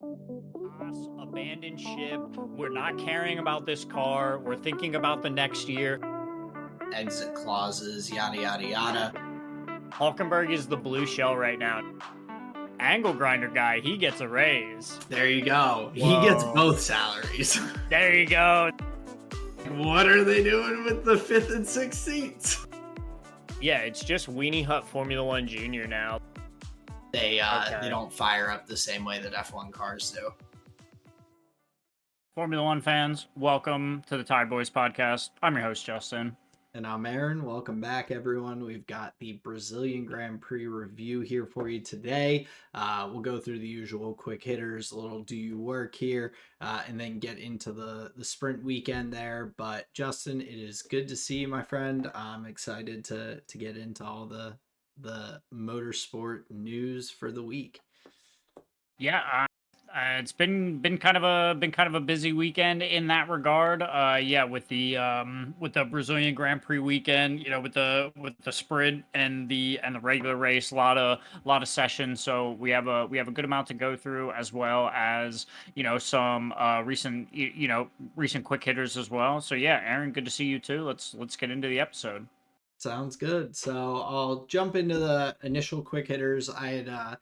Us, abandoned ship. We're not caring about this car. We're thinking about the next year. Exit clauses, yada yada yada. Hulkenberg is the blue shell right now. Angle grinder guy, he gets a raise. There you go. Whoa. He gets both salaries. There you go. What are they doing with the 5th and 6th seats? Yeah, it's just Weenie Hut Formula One Junior now. They don't fire up the same way that F1 cars do. Formula One fans, welcome to the Tyred Boys podcast. I'm your host, Justin. And I'm Aaron. Welcome back, everyone. We've got the Brazilian Grand Prix review here for you today. We'll go through the usual quick hitters, a little do you work here, and then get into the sprint weekend there. But Justin, it is good to see you, my friend. I'm excited to get into all the motorsport news for the week. Yeah, it's been kind of a busy weekend in that regard. With the Brazilian Grand Prix weekend, with the sprint and the regular race, a lot of sessions. So we have a good amount to go through, as well as some recent recent quick hitters as well. So yeah, Aaron, good to see you too. Let's get into the episode. Sounds good. So I'll jump into the initial quick hitters. I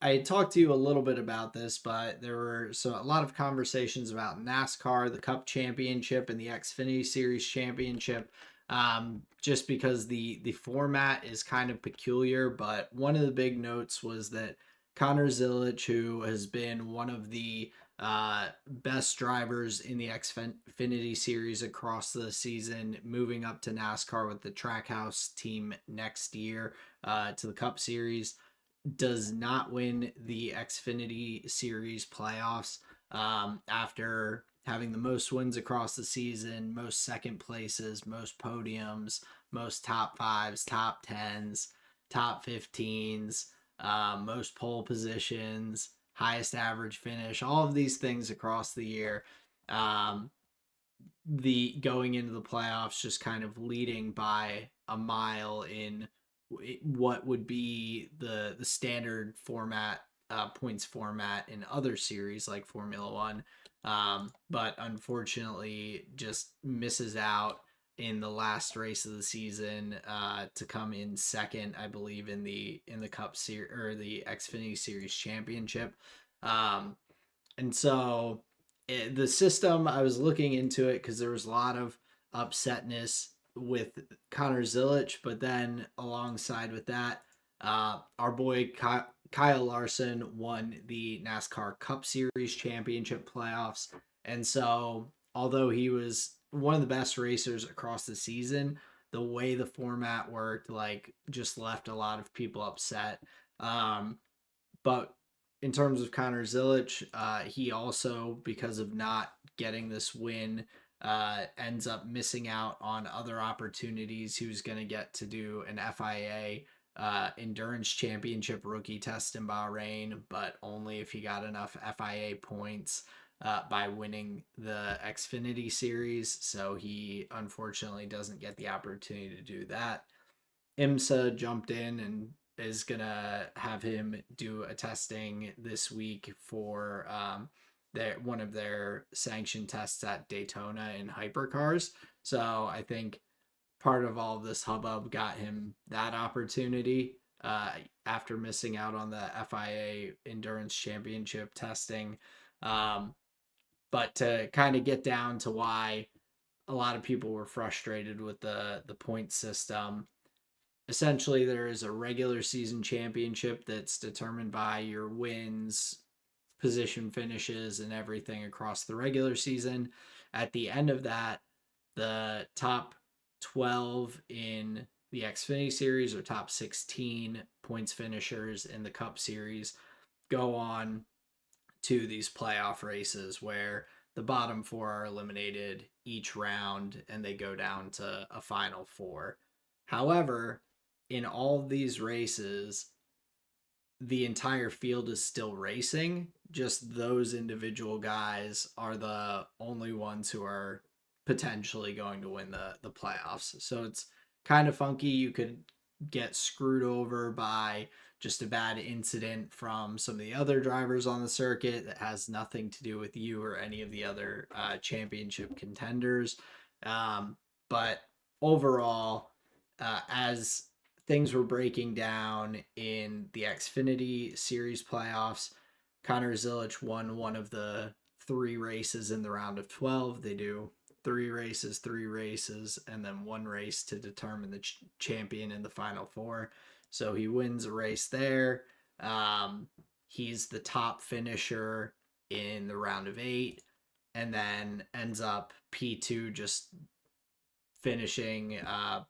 had talked to you a little bit about this, but there were a lot of conversations about NASCAR, the Cup Championship, and the Xfinity Series Championship. Just because the format is kind of peculiar, but one of the big notes was that Connor Zilic, who has been one of the best drivers in the Xfinity Series across the season, moving up to NASCAR with the Trackhouse team next year to the Cup Series, does not win the Xfinity Series playoffs after having the most wins across the season, most second places, most podiums, most top fives, top tens, top 15s, most pole positions, highest average finish, all of these things across the year. The going into the playoffs just kind of leading by a mile in what would be the standard format, points format in other series like Formula One, but unfortunately just misses out in the last race of the season to come in second, I believe, in the Cup Series or the Xfinity Series Championship. And so the system, I was looking into it because there was a lot of upsetness with Connor Zilic, but then alongside with that, our boy Kyle Larson won the NASCAR Cup Series Championship playoffs. And so, although he was one of the best racers across the season, the way the format worked, just left a lot of people upset. But in terms of Connor Zilic, he also, because of not getting this win, ends up missing out on other opportunities. He was going to get to do an FIA Endurance Championship rookie test in Bahrain, but only if he got enough FIA points by winning the Xfinity Series. So he unfortunately doesn't get the opportunity to do that. IMSA jumped in and is gonna have him do a testing this week for one of their sanctioned tests at Daytona in hypercars. So I think part of all of this hubbub got him that opportunity after missing out on the FIA Endurance Championship testing. But to kind of get down to why a lot of people were frustrated with the point system, essentially there is a regular season championship that's determined by your wins, position finishes, and everything across the regular season. At the end of that, the top 12 in the Xfinity Series or top 16 points finishers in the Cup Series go on to these playoff races where the bottom four are eliminated each round and they go down to a final four. However, in all of these races, the entire field is still racing. Just those individual guys are the only ones who are potentially going to win the playoffs. So it's kind of funky. You could get screwed over by just a bad incident from some of the other drivers on the circuit that has nothing to do with you or any of the other championship contenders. But overall, as things were breaking down in the Xfinity Series playoffs, Connor Zilic won one of the three races in the round of 12. They do three races, and then one race to determine the champion in the final four. So he wins a race there. He's the top finisher in the round of 8, and then ends up P2, just finishing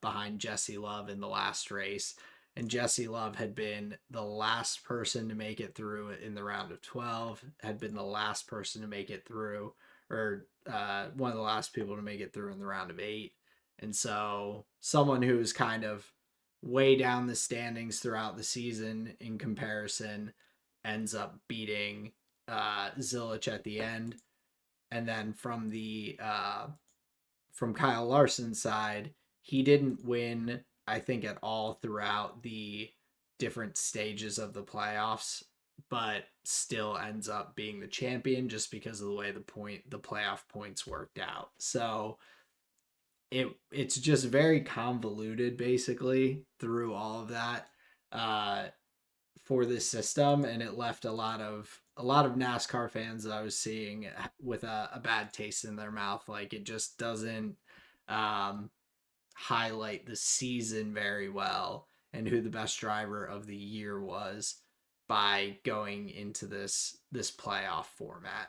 behind Jesse Love in the last race. And Jesse Love had been the last person to make it through in the round of 12, had been the last person to make it through, or one of the last people to make it through in the round of 8. And so someone who's kind of way down the standings throughout the season in comparison ends up beating Zilic at the end. And then from Kyle Larson's side, he didn't win, I think, at all throughout the different stages of the playoffs, but still ends up being the champion just because of the way the playoff points worked out. So it's just very convoluted basically through all of that for this system, and it left a lot of NASCAR fans that I was seeing with a bad taste in their mouth. Like, it just doesn't um, highlight the season very well and who the best driver of the year was by going into this playoff format.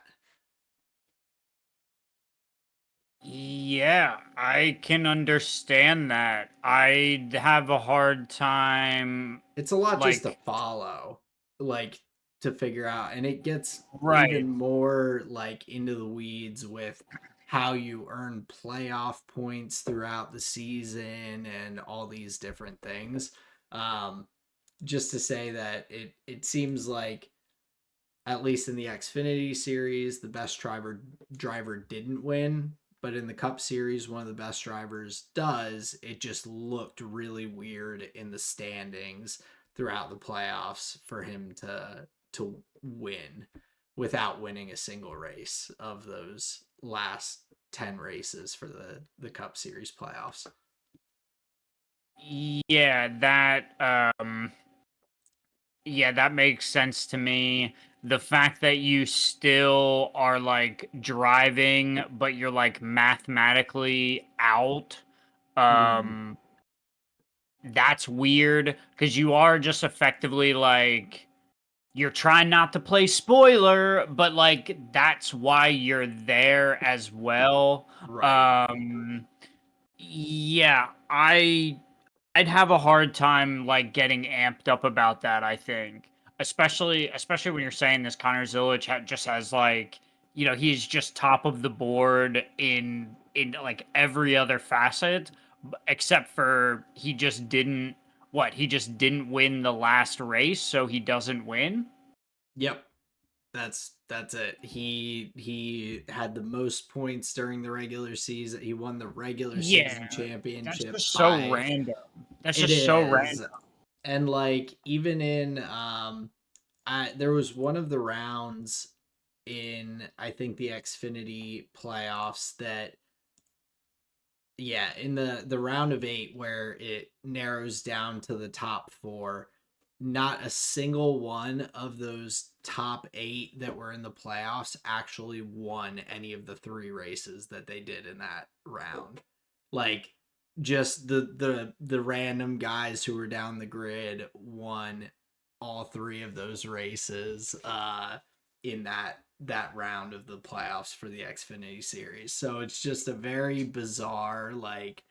Yeah, I can understand that. I'd have a hard time, It's a lot just to like, follow, like, to figure out, and it gets right. even more like into the weeds with how you earn playoff points throughout the season and all these different things. um just to say that it seems like, at least in the Xfinity series, the best driver didn't win, but in the Cup series, one of the best drivers does. It just looked really weird in the standings throughout the playoffs for him to win without winning a single race of those last 10 races for the Cup series playoffs. Yeah, yeah, that makes sense to me. The fact that you still are like driving, but you're like mathematically out, Mm-hmm. um, that's weird because you are just effectively like you're trying not to play spoiler, but like that's why you're there as well. Right. Um, yeah, I'd have a hard time like getting amped up about that, I think. Especially when you're saying this Connor Zilic just has like, he's just top of the board in like every other facet except for he just didn't win the last race, so he doesn't win. Yep. That's it. He had the most points during the regular season. He won the regular Yeah, season that's championship just so by random. That's it just so random. is. And like, even in there was one of the rounds in, I think, the Xfinity playoffs that, yeah, in the round of 8 where it narrows down to the top 4, not a single one of those top 8 that were in the playoffs actually won any of the 3 races that they did in that round. Like, just the random guys who were down the grid won all 3 of those races in that round of the playoffs for the Xfinity series. So it's just a very bizarre, like,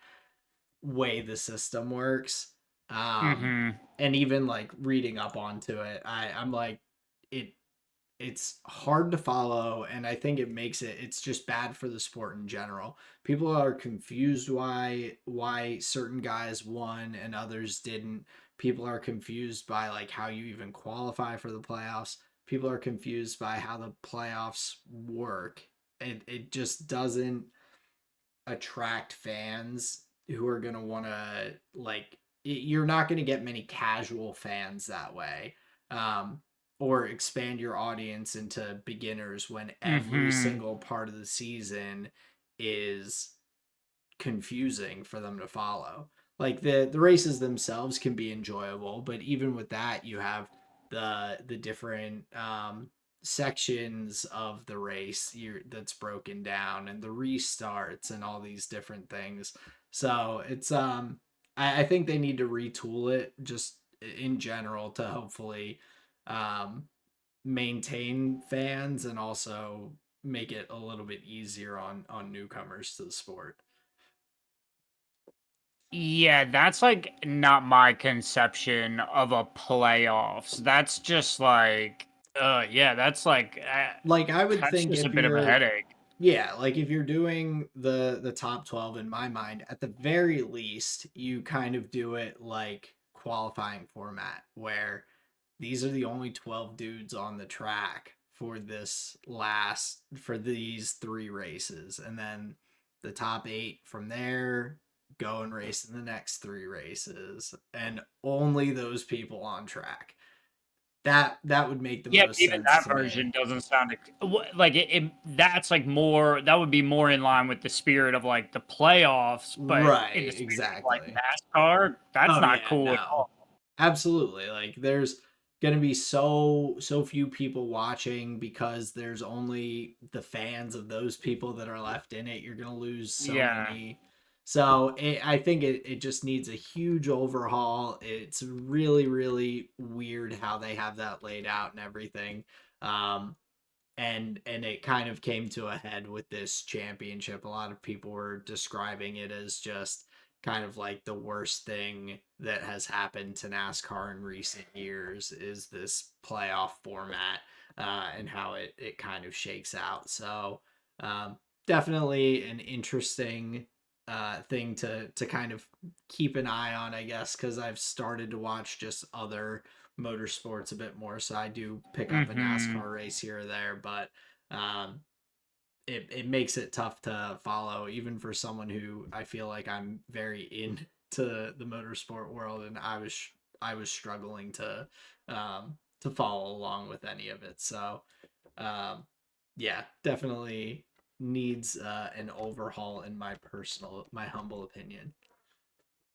way the system works. Um Mhm. and even like reading up onto it, I'm like, it it's hard to follow, and I think it's just bad for the sport in general. People are confused why certain guys won and others didn't. People are confused by like how you even qualify for the playoffs. People are confused by how the playoffs work. It just doesn't attract fans who are going to want to, like, you're not going to get many casual fans that way. Um, or expand your audience into beginners when every Hmm. single part of the season is confusing for them to follow. Like the races themselves can be enjoyable, but even with that, you have the different sections of the race that's broken down and the restarts and all these different things. So it's I think they need to retool it just in general to hopefully um maintain fans and also make it a little bit easier on newcomers to the sport. Yeah, that's like not my conception of a playoffs. That's just like, yeah, Like I would that's think just a if bit of a you're headache. yeah, like if you're doing the top 12 in my mind, at the very least, you kind of do it like qualifying format where these are the only 12 dudes on the track for these three races and then the top 8 from there go and race in the next three races and only those people on track. That would make the Yeah, but most even sense that to version me. doesn't sound like that's like more that would be more in line with the spirit of like the playoffs, but in the Right, spirit of like exactly. NASCAR, that's Oh not yeah, cool at no. all. Absolutely. Like there's gonna be so few people watching because there's only the fans of those people that are left in it. You're gonna lose so Yeah. many. So I think it just needs a huge overhaul. It's really weird how they have that laid out and everything. Um, and it kind of came to a head with this championship. A lot of people were describing it as just kind of like the worst thing that has happened to NASCAR in recent years is this playoff format and how it kind of shakes out. So definitely an interesting thing to kind of keep an eye on, I guess, because I've started to watch just other motorsports a bit more. So I do pick up a Hmm. NASCAR race here or there, but um, it makes it tough to follow, even for someone who I feel like I'm very into the motorsport world, and I was struggling to follow along with any of it. So um, yeah, definitely needs an overhaul in my humble opinion.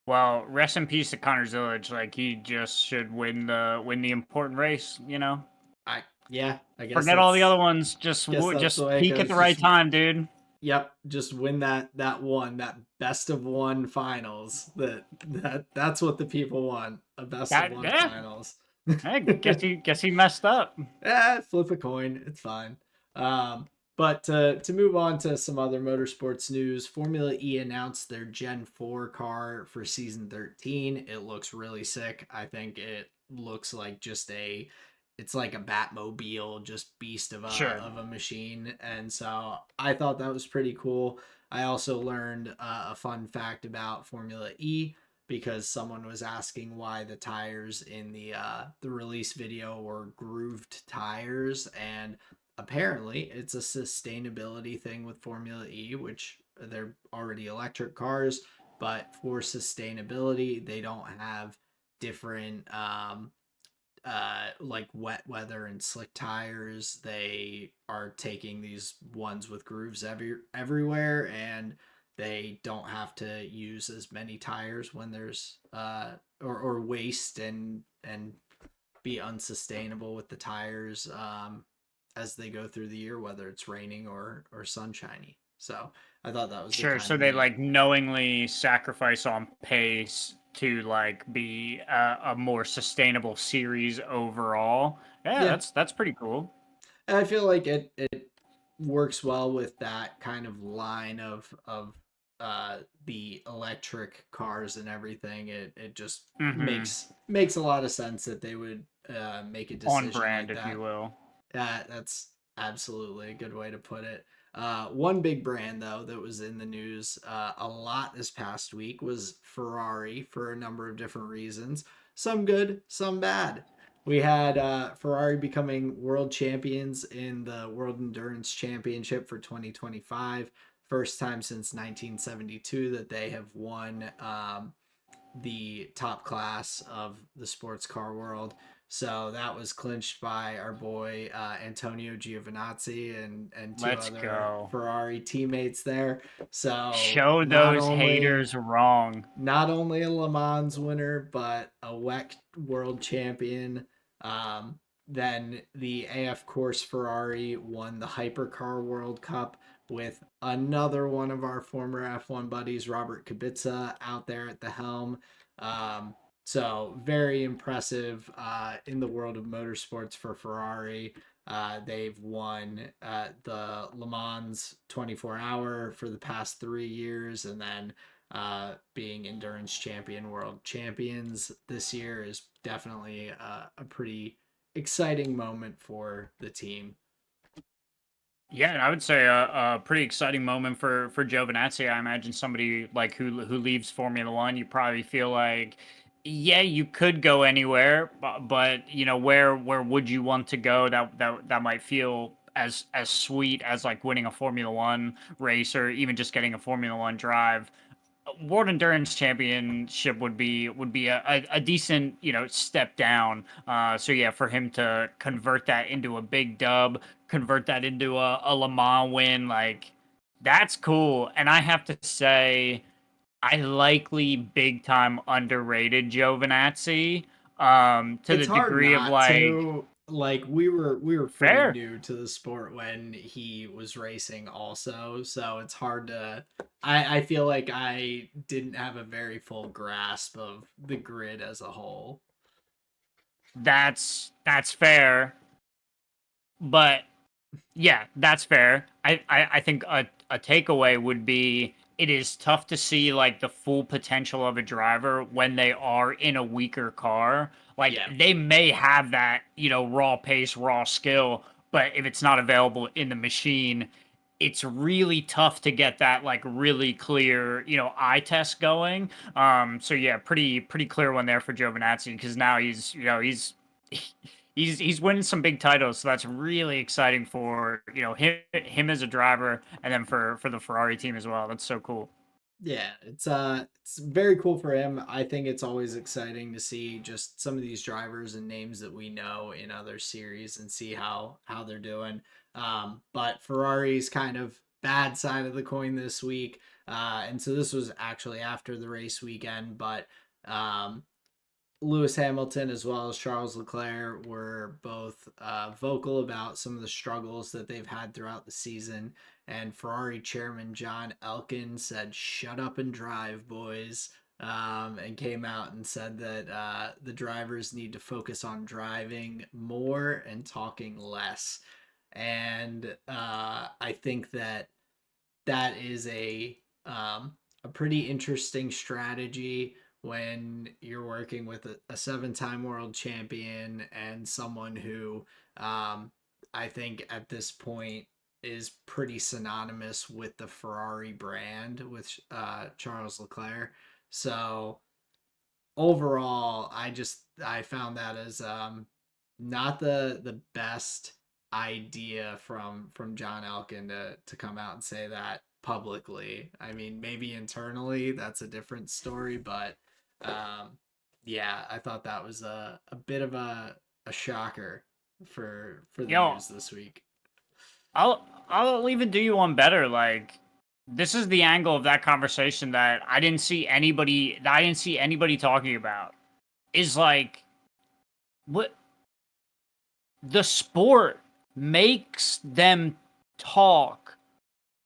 Well, rest in peace to Connor Zillage. Like he just should win the important race. You know, I yeah, I forget all the other ones. Just guess that's the just way it peak at the goes. right Just time, dude. yep, just win that best of one finals. That's what the people want. A best of That one yeah. finals. I guess he messed up. Flip a coin. It's fine. Um, but to move on to some other motorsports news, Formula E announced their Gen 4 car for season 13. It looks really sick. I think it looks like it's like a Batmobile, just beast Sure. of a machine. And so I thought that was pretty cool. I also learned a fun fact about Formula E because someone was asking why the tires in the release video were grooved tires, and apparently it's a sustainability thing with Formula E, which they're already electric cars, but for sustainability they don't have different like wet weather and slick tires. They are taking these ones with grooves everywhere, and they don't have to use as many tires when there's or waste and be unsustainable with the tires as they go through the year, whether it's raining or sunshiny. So I thought that was a Sure. kind So of they neat. like knowingly sacrifice on pace to like be a more sustainable series overall. Yeah, Yeah, that's pretty cool. and I feel like it works well with that kind of line of the electric cars and everything. It just Mm-hmm. makes a lot of sense that they would make a On decision brand, like if you that. will. That's absolutely a good way to put it. One big brand though that was in the news a lot this past week was Ferrari for a number of different reasons. Some good, some bad. We had Ferrari becoming world champions in the World Endurance Championship for 2025. First time since 1972 that they have won the top class of the sports car world. So that was clinched by our boy Antonio Giovinazzi and two Let's other go. Ferrari teammates there. So Show those haters wrong. not only a Le Mans winner, but a WEC world champion. Then the AF Course Ferrari won the Hypercar World Cup with another one of our former F1 buddies, Robert Kubica, out there at the helm. Um, so very impressive in the world of motorsports for Ferrari. They've won the Le Mans 24-hour for the past 3 years, and then being endurance champion, world champions this year is definitely a pretty exciting moment for the team. Yeah, and I would say a pretty exciting moment for Giovinazzi. I imagine somebody like who leaves Formula One, you probably feel like, yeah, you could go anywhere, but you know where would you want to go that might feel as sweet as like winning a Formula One race or even just getting a Formula One drive. World Endurance Championship would be a decent step down. So yeah, for him to convert that into a big dub, convert that into a Le Mans win, like that's cool. And I have to say, I likely big time underrated Giovinazzi. To It's the hard degree of not like to. Like we were pretty fair. new to the sport when he was racing also, so it's hard to. I feel like I didn't have a very full grasp of the grid as a whole. That's fair, but yeah, that's fair. I think a takeaway would be it is tough to see like the full potential of a driver when they are in a weaker car. Like Yeah. they may have that, raw pace, raw skill, but if it's not available in the machine, it's really tough to get that like really clear, eye test going. So yeah, pretty clear one there for Giovinazzi because now he's winning some big titles, so that's really exciting for him as a driver, and then for the Ferrari team as well. That's so cool. Yeah, it's very cool for him. I think it's always exciting to see just some of these drivers and names that we know in other series and see how they're doing. But Ferrari's kind of bad side of the coin this week. And so this was actually after the race weekend, but um Lewis Hamilton as well as Charles Leclerc were both vocal about some of the struggles that they've had throughout the season. And Ferrari chairman John Elkann said, "Shut up and drive, boys." And came out and said that the drivers need to focus on driving more and talking less. And I think that that is a pretty interesting strategy when you're working with a 7-time world champion and someone who I think at this point is pretty synonymous with the Ferrari brand with Charles Leclerc. So overall, I found that as not the best idea from John Elkin to come out and say that publicly. I mean, maybe internally that's a different story, but yeah, I thought that was a bit of a shocker for the Yo, news this week. I'll even do you one better. Like this is the angle of that conversation that I didn't see anybody talking about. Is like what the sport makes them talk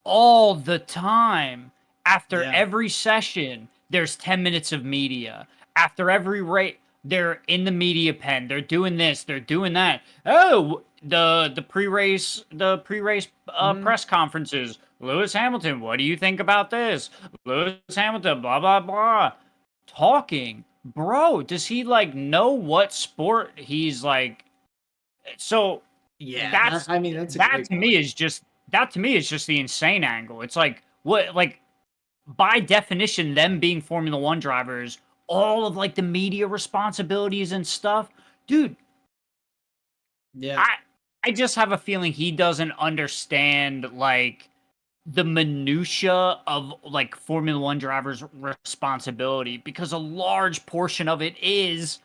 all the time. After Yeah. every session, there's 10 minutes of media. After every rate, they're in the media pen. They're doing this, they're doing that. Oh, the pre-race Mm-hmm. press conferences. Lewis Hamilton, what do you think about this? Lewis Hamilton, blah blah blah. Talking. Bro, does he like know what sport he's like so Yeah, that's I mean that's a that great to me point. is just that to me is just the insane angle. It's like what like by definition, them being Formula One drivers, all of like the media responsibilities and stuff, dude. Yeah. I I just have a feeling he doesn't understand like the minutia of like Formula One drivers' responsibility, because a large portion of it is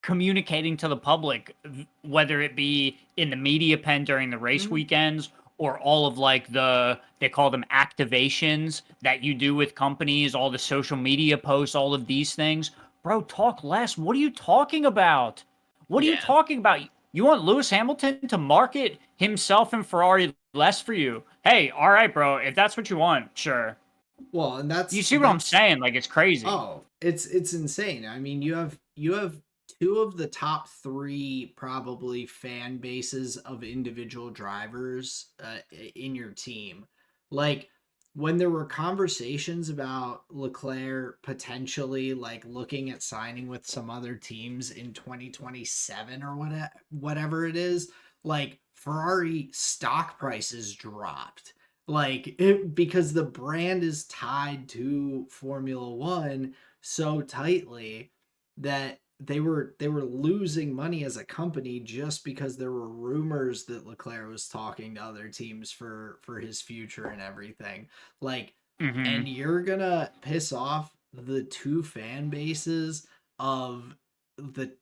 communicating to the public, whether it be in the media pen during the race Mhm. weekends or all of like they call them activations that you do with companies, all the social media posts, all of these things. Bro, talk less. What are you talking about? What are you Yeah. talking about? You want Lewis Hamilton to market himself and Ferrari less for you? Hey, all right, bro. If that's what you want, sure. Well, and You that's see what I'm that's saying? Like, it's crazy. Oh, it's insane. I mean, you have two of the top three probably fan bases of individual drivers in your team. Like when there were conversations about Leclerc potentially like looking at signing with some other teams in 2027 or whatever it is, like Ferrari stock prices dropped because the brand is tied to Formula 1 so tightly that they were losing money as a company just because there were rumors that Leclerc was talking to other teams for his future and everything. Like Hmm. and you're going to piss off the two fan bases of the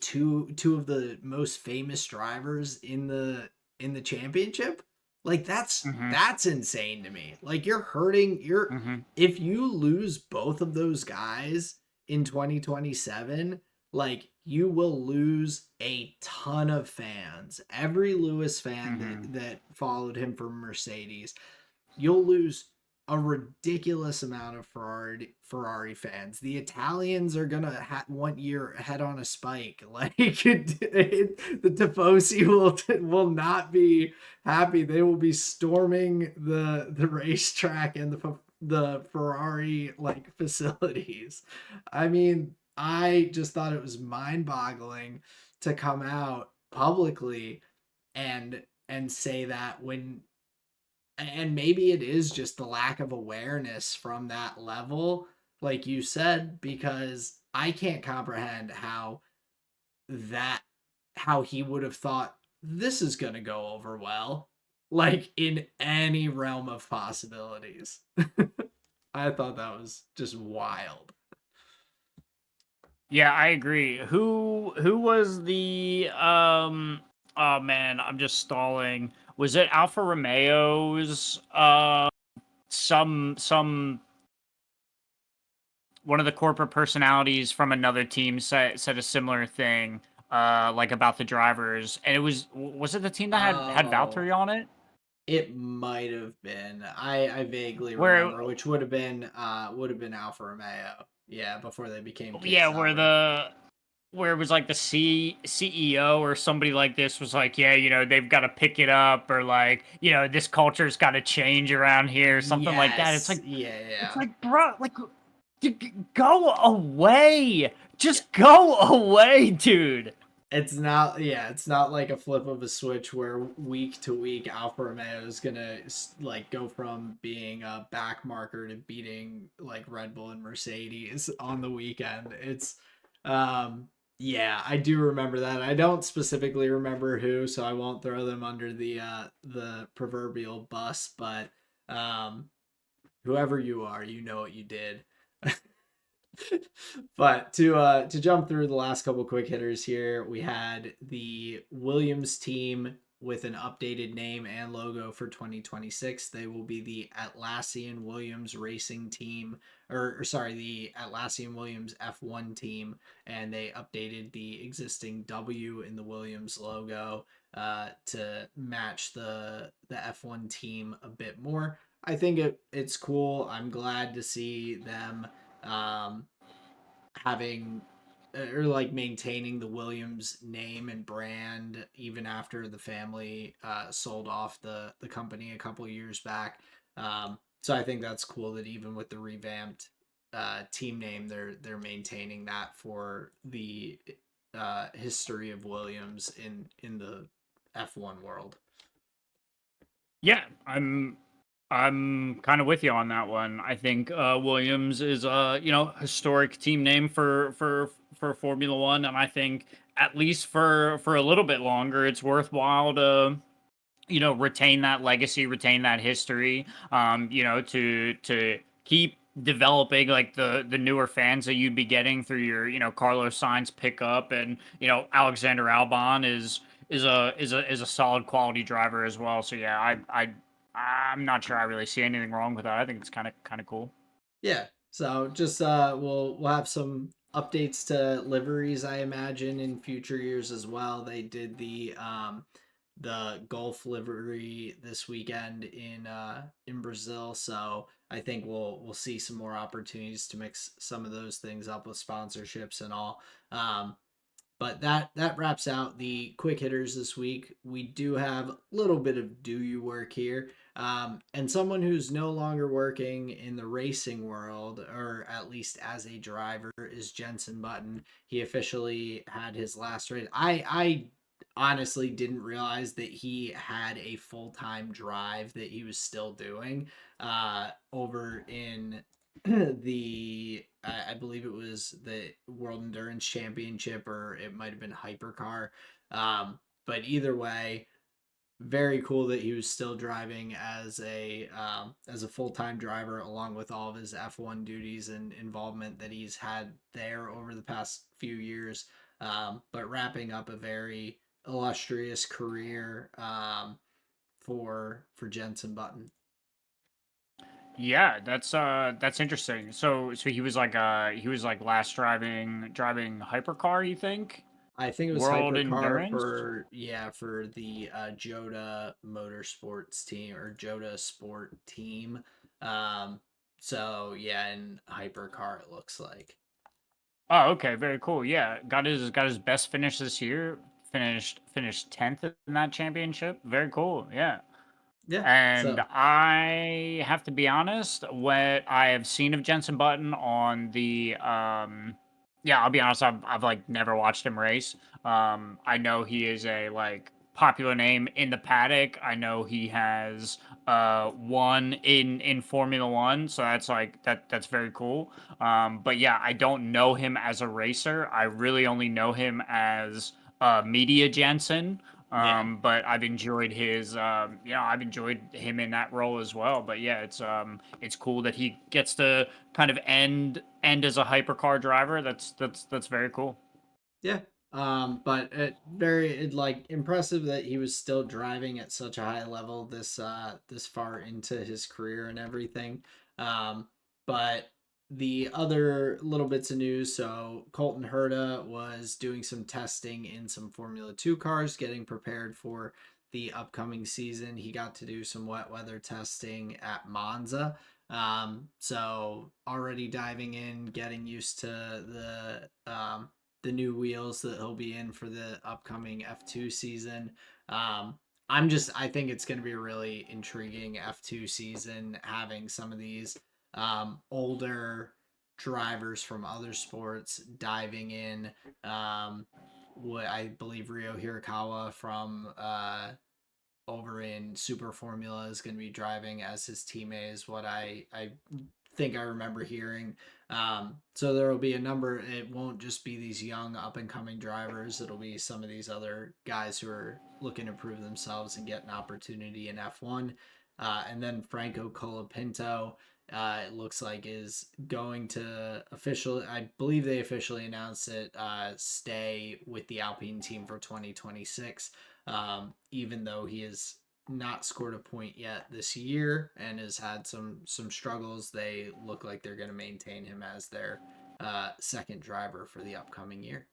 two of the most famous drivers in the championship. Like Hmm. that's insane to me. Like you're hurting you're Hmm. if you lose both of those guys in 2027, like you will lose a ton of fans. Every Lewis fan Hmm. that followed him for Mercedes, you'll lose a ridiculous amount of Ferrari fans. The Italians are gonna want your head on a spike. Like the Tifosi will not be happy. They will be storming the racetrack and the Ferrari like facilities. I mean, I just thought it was mind boggling to come out publicly and say that when and maybe it is just the lack of awareness from that level like you said because I can't comprehend that how he would have thought this is going to go over well like in any realm of possibilities. I thought that was just wild. Yeah, I agree. Who was the oh man, I'm just stalling. Was it Alfa Romeo's some one of the corporate personalities from another team said a similar thing like about the drivers, and was it the team that had Oh, Valtteri on it? it might have been. I vaguely Where remember, which would have been Alfa Romeo. Yeah, before they became Kit yeah, Sauber. where it was like the CEO or somebody like this was like, yeah, they've got to pick it up, or like, this culture's got to change around here, something like that. Yes. Yeah, It's yeah. like, bro, like, go away, just go away, dude. It's not like a flip of a switch where week to week Alfa Romeo is gonna like go from being a back marker to beating like Red Bull and Mercedes on the weekend. It's yeah, I do remember that. I don't specifically remember who, so I won't throw them under the proverbial bus, but um whoever you are, you know what you did. But to jump through the last couple quick hitters here, we had the Williams team with an updated name and logo for 2026. They will be the Atlassian Williams Racing Team, or sorry, the Atlassian Williams F1 team, and they updated the existing W in the Williams logo to match the F1 team a bit more. I think it's cool. I'm glad to see them um, having or like maintaining the Williams name and brand even after the family sold off the company a couple years back. So I think that's cool that even with the revamped team name, they're maintaining that for the history of Williams in the F1 world. Yeah, I'm kind of with you on that one. I think Williams is historic team name for Formula One, and I think at least for a little bit longer, it's worthwhile retain that legacy, retain that history, to keep developing like the newer fans that you'd be getting through your, Carlos Sainz pickup, and Alexander Albon is a solid quality driver as well. So yeah, I'm not sure I really see anything wrong with that. I think it's kind of cool. Yeah. So just we'll have some updates to liveries, I imagine, in future years as well. They did the golf livery this weekend in Brazil, so I think we'll see some more opportunities to mix some of those things up with sponsorships and all. But that wraps out the quick hitters this week. We do have a little bit of do you work here. And someone who's no longer working in the racing world, or at least as a driver, is Jenson Button. He officially had his last race. I honestly didn't realize that he had a full time drive that he was still doing over in I believe it was the World Endurance Championship, or it might have been Hypercar. But either way, very cool that he was still driving as a full time driver, along with all of his F1 duties and involvement that he's had there over the past few years. But wrapping up a very illustrious career for Jenson Button. Yeah, that's interesting. So he was like last driving hypercar, you think? I think it was World Hypercar endurance? for the Joda Motorsports team, or Joda Sport team. Um, so yeah, in Hypercar it looks like. Oh, okay, very cool. Yeah, got his best finish this year. Finished 10th in that championship. Very cool. Yeah. Yeah. And So I have to be honest, what I have seen of Jensen Button on the yeah, I'll be honest, I've like never watched him race. I know he is a like popular name in the paddock. I know he has won in Formula 1, so that's very cool. But yeah, I don't know him as a racer. I really only know him as Media Jensen. yeah, But I've enjoyed him in that role as well. But yeah, it's cool that he gets to kind of end as a hypercar driver. That's very cool. yeah. But like impressive that he was still driving at such a high level this far into his career and everything. But the other little bits of news, so Colton Herta was doing some testing in some Formula 2 cars, getting prepared for the upcoming season. He got to do some wet weather testing at Monza. So already diving in, getting used to the new wheels that he'll be in for the upcoming F2 season. I think it's going to be a really intriguing F2 season, having some of these older drivers from other sports diving in. What I believe Rio Hirakawa from over in Super Formula is going to be driving as his teammate, is what I think I remember hearing. So there will be a number. It won't just be these young up and coming drivers. It'll be some of these other guys who are looking to prove themselves and get an opportunity in F1. And then Franco Colapinto, it looks like, is going to officially, I believe they officially announced it, stay with the Alpine team for 2026. Even though he has not scored a point yet this year and has had some struggles, they look like they're going to maintain him as their second driver for the upcoming year.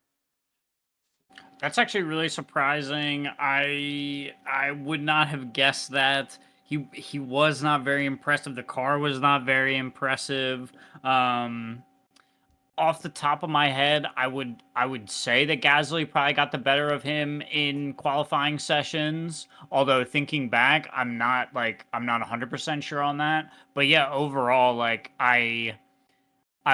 That's actually really surprising. I would not have guessed that. He was not very impressive. The car was not very impressive. Um, Off the top of my head, I would say that Gasly probably got the better of him in qualifying sessions. Although thinking back, I'm not 100% sure on that. But yeah, overall, like I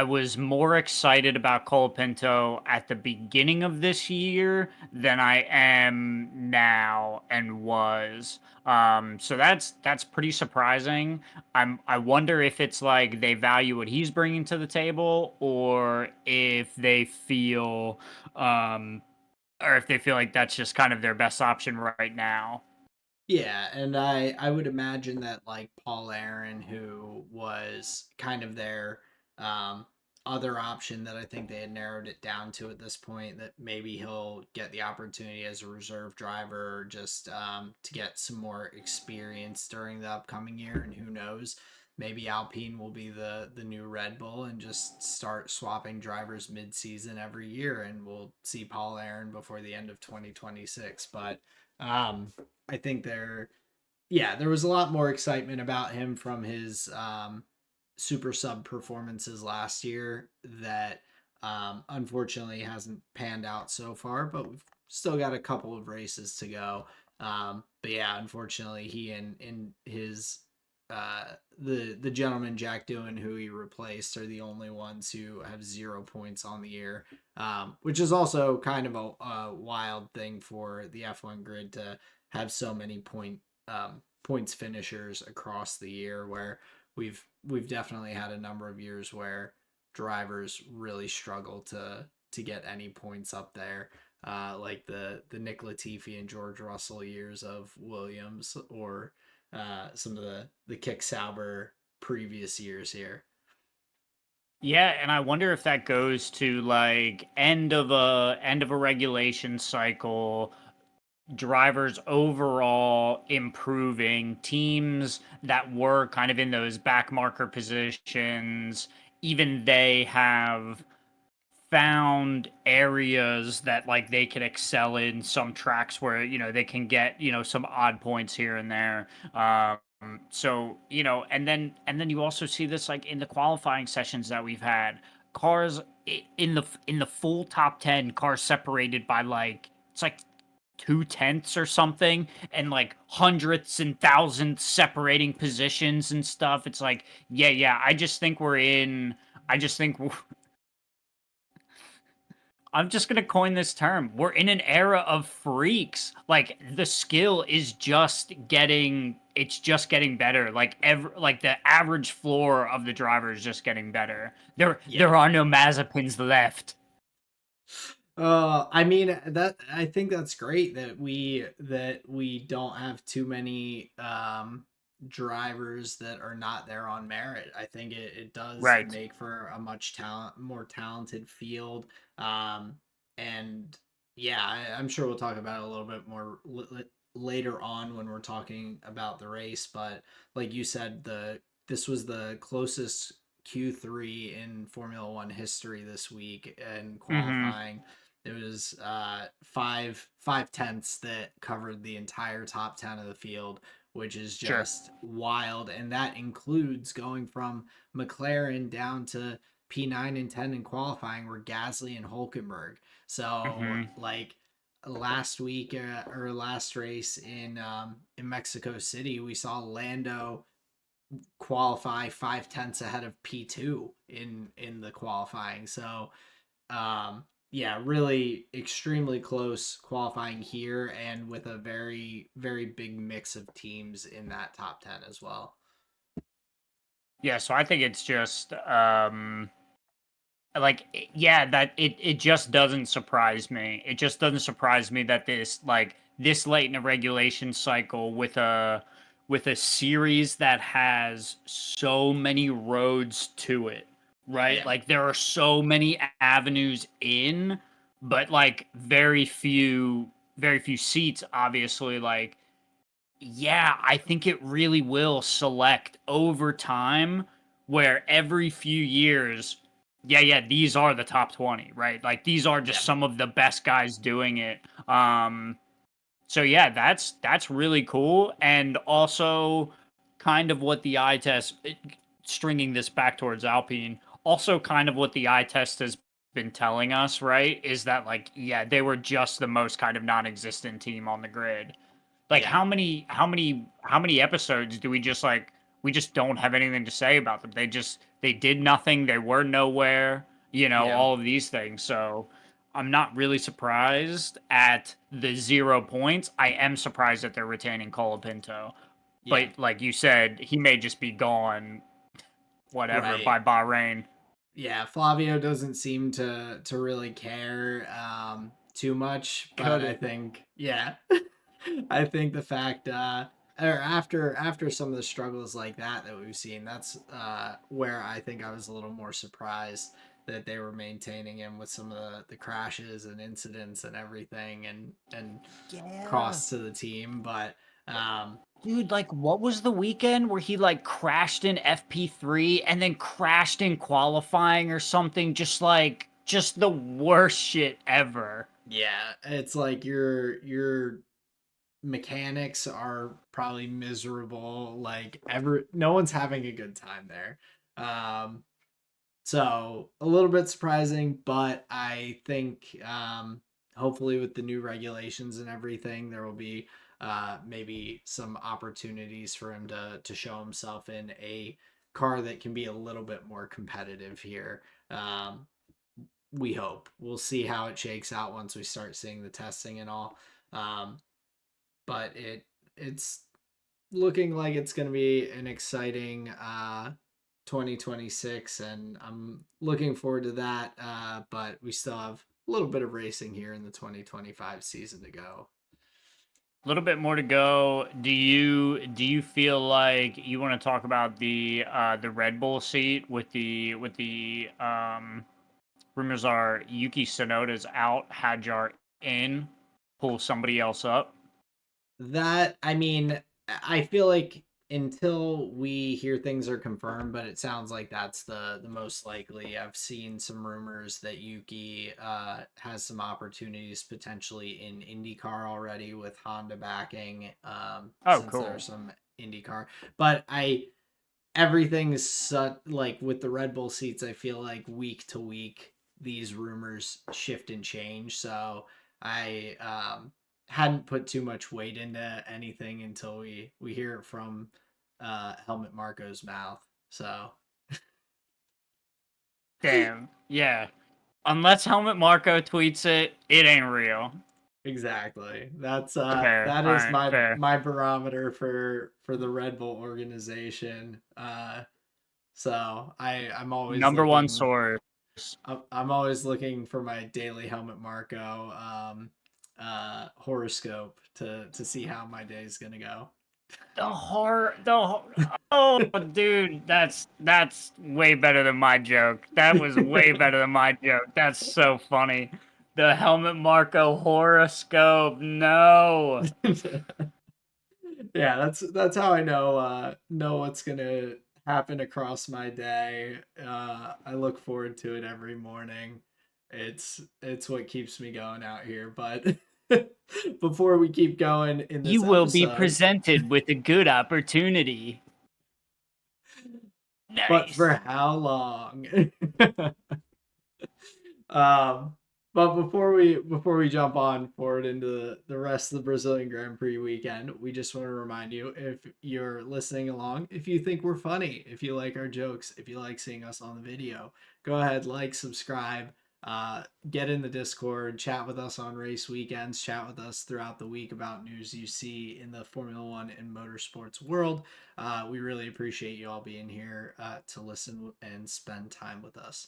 was more excited about Colapinto at the beginning of this year than I am now and was. So that's pretty surprising. I wonder if it's like they value what he's bringing to the table, um, or if they feel like that's just kind of their best option right now. Yeah, and I would imagine that like Paul Aaron, who was kind of their um other option that I think they had narrowed it down to at this point, that maybe he'll get the opportunity as a reserve driver or just to get some more experience during the upcoming year, and who knows, maybe Alpine will be the new Red Bull and just start swapping drivers mid-season every year, and we'll see Paul Aaron before the end of 2026. But um I think there was a lot more excitement about him from his super sub performances last year that unfortunately hasn't panned out so far, but we've still got a couple of races to go. But yeah, unfortunately, he and his the gentleman Jack Doohan, who he replaced, are the only ones who have 0 points on the year, which is also kind of a wild thing for the F1 grid to have so many points finishers across the year, where we've definitely had a number of years where drivers really struggle to get any points up there, like the Nick Latifi and George Russell years of Williams, or some of the Kick Sauber previous years here. Yeah, and I wonder if that goes to like end of a regulation cycle, drivers overall improving, teams that were kind of in those back marker positions, even they have found areas that like they can excel in, some tracks where they can get some odd points here and there. So and then you also see this like in the qualifying sessions that we've had, cars in the full top 10, cars separated by like it's like 2/10 or something, and like hundredths and thousandths separating positions and stuff. It's like, yeah, I just think I'm just gonna coin this term. We're in an era of freaks. Like the skill is just getting better. Like the average floor of the driver is just getting better. There Yeah. there are no Mazepins left. I mean, that I think that's great that we don't have too many drivers that are not there on merit. I think it does Right. make for a more talented field. Um, and yeah, I'm sure we'll talk about it a little bit more later on when we're talking about the race. But like you said, the this was the closest Q3 in Formula One history this week in Mm-hmm. qualifying. It was five tenths that covered the entire top 10 of the field, which is Sure. just wild, and that includes going from McLaren down to P9 and 10 in qualifying, were Gasly and Hulkenberg. So Mm-hmm. like last week, or last race in Mexico City, we saw Lando qualify 5 tenths ahead of P2 in the qualifying. So yeah, really extremely close qualifying here, and with a very, very big mix of teams in that top 10 as well. Yeah, so I think it's just yeah, that it just doesn't surprise me. It just doesn't surprise me that this late in a regulation cycle, with a series that has so many roads to it, right? Yeah. Like there are so many avenues in, but like very few seats, obviously. Like, yeah, I think it really will select over time, where every few years, yeah, these are the top 20, right? Like these are just Yeah. some of the best guys doing it. So yeah, that's really cool, and also kind of what the eye test, stringing this back towards Alpine, also kind of what the eye test has been telling us, right? Is that like, yeah, they were just the most kind of non-existent team on the grid. Like Yeah. how many episodes do we just don't have anything to say about them? They did nothing, they were nowhere, Yeah. all of these things. So I'm not really surprised at the 0 points. I am surprised that they're retaining Colapinto. Yeah. But like you said, he may just be gone, whatever, Right. by Bahrain. Yeah, Flavio doesn't seem to really care too much, but Cut I it. think, yeah. I think the fact or after some of the struggles like that we've seen, that's where I think I was a little more surprised that they were maintaining him with some of the crashes and incidents and everything and Yeah. costs to the team. But um Dude, like, what was the weekend where he, like, crashed in FP3 and then crashed in qualifying or something? Just the worst shit ever. yeah, it's like your mechanics are probably miserable. Like no one's having a good time there. Um So a little bit surprising, but I think hopefully with the new regulations and everything, there will be maybe some opportunities for him to show himself in a car that can be a little bit more competitive here. We hope. We'll see how it shakes out once we start seeing the testing and all. Um, but it's looking like it's going to be an exciting 2026, and I'm looking forward to that. But we still have a little bit of racing here in the 2025 season to go. A little bit more to go. Do you feel like you want to talk about the Red Bull seat with the rumors are Yuki Tsunoda's out, Hadjar in, pull somebody else up? That, I mean, I feel like until we hear things are confirmed, but it sounds like that's the most likely. I've seen some rumors that Yuki has some opportunities potentially in IndyCar already with Honda backing, Oh, since cool. there's some IndyCar. But everything's such like with the Red Bull seats, I feel like week to week these rumors shift and change. So I hadn't put too much weight into anything until we hear it from Helmut Marko's mouth. So Damn. Yeah. Unless Helmut Marko tweets it, it ain't real. exactly. Fair. That All is right. Fair. my barometer for the Red Bull organization. So I'm always Number one looking source. I'm always looking for my daily Helmut Marko horoscope to see how my day is gonna go. Oh, dude, that's way better than my joke. That was way better than my joke. That's so funny. The Helmut Marko horoscope. No. Yeah, that's how I know what's gonna happen across my day. I look forward to it every morning. It's what keeps me going out here. But before we keep going in You this will be episode, presented with a good opportunity. but for Nice. how long? Um, but before we jump on forward into the rest of the Brazilian Grand Prix weekend, we just want to remind you, if you're listening along, if you think we're funny, if you like our jokes, if you like seeing us on the video, go ahead, like, subscribe, get in the Discord, chat with us on race weekends, chat with us throughout the week about news you see in the Formula One and motorsports world. We really appreciate you all being here to listen and spend time with us.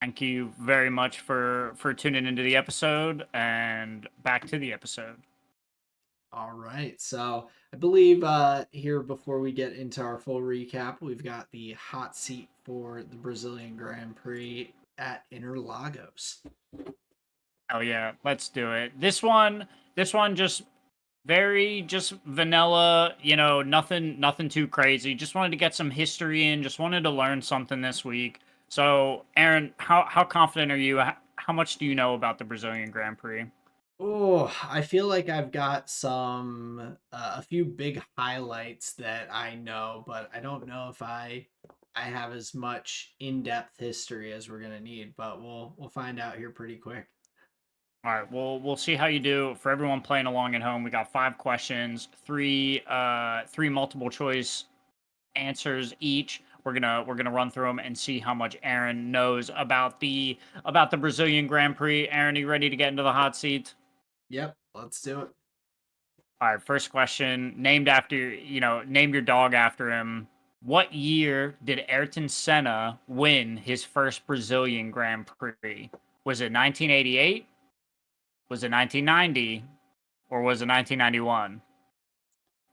Thank you very much for tuning into the episode and back to the episode. All right. So I believe here before we get into our full recap, we've got the hot seat for the Brazilian Grand Prix at Interlagos. Oh yeah, let's do it. This one just vanilla, nothing too crazy. Just wanted to get some history in, just wanted to learn something this week. So, Aaron, how confident are you? How much do you know about the Brazilian Grand Prix? Oh, I feel like I've got a few big highlights that I know, but I don't know if I have as much in-depth history as we're gonna need. But we'll find out here pretty quick. All right, we'll see how you do. For everyone playing along at home, we got 5 questions, three multiple choice answers each. We're gonna run through them and see how much Aaron knows about the Brazilian Grand Prix. Aaron, are you ready to get into the hot seat? Yep, let's do it. All right, first question. Name your dog after him. What year did Ayrton Senna win his first Brazilian Grand Prix? Was it 1988? Was it 1990? or was it 1991?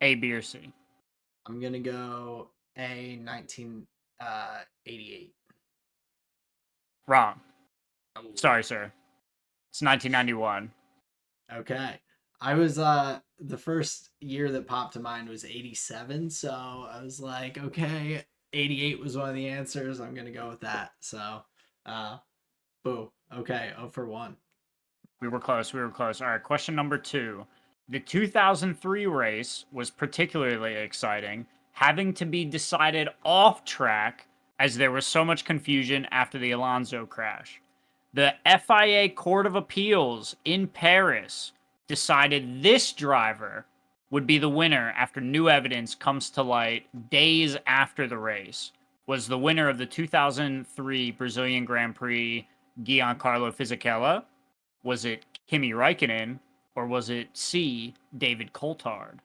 A, B, or C? I'm gonna go A 1988. Wrong. Oh, Sorry, sir. It's 1991. okay. I was the first year that popped to mind was 87, so I was like, okay, 88 was one of the answers. I'm gonna go with that. So uh boo. Okay, 0 for 1. We were close. We were close. All right, question number 2. The 2003 race was particularly exciting, having to be decided off track as there was so much confusion after the Alonso crash. The FIA Court of Appeals in Paris decided this driver would be the winner after new evidence comes to light days after the race. Was the winner of the 2003 Brazilian Grand Prix Giancarlo Fisichella? Was it Kimi Räikkönen? Or was it C, David Coulthard?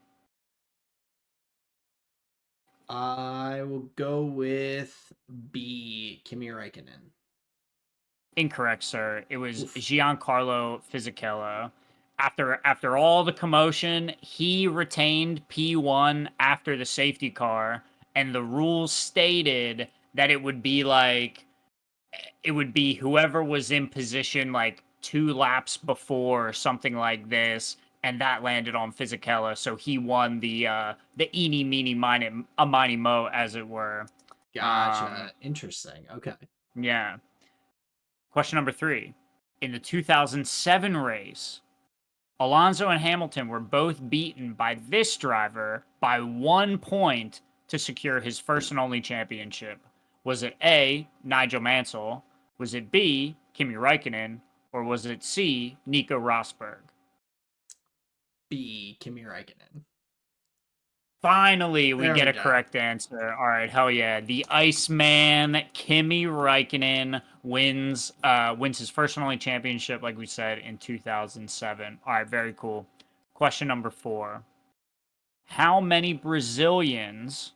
I will go with B, Kimi Räikkönen. Incorrect, sir. It was Oof. Giancarlo Fisichella. After all the commotion, he retained P1 after the safety car, and the rules stated that it would be whoever was in position like 2 laps before or something like this, and that landed on Fisichella, so he won the eeny meeny miny mo, as it were. Gotcha. Interesting. Okay. Yeah. Question number 3. In the 2007 race, Alonso and Hamilton were both beaten by this driver by 1 point to secure his first and only championship. Was it A, Nigel Mansell? Was it B, Kimi Räikkönen? Or was it C, Nico Rosberg? B, Kimi Räikkönen. Finally, we There get we a go. correct answer. All right, hell yeah. The Iceman, Kimi Räikkönen, wins his first and only championship, like we said, in 2007. All right, very cool. Question number 4. How many Brazilians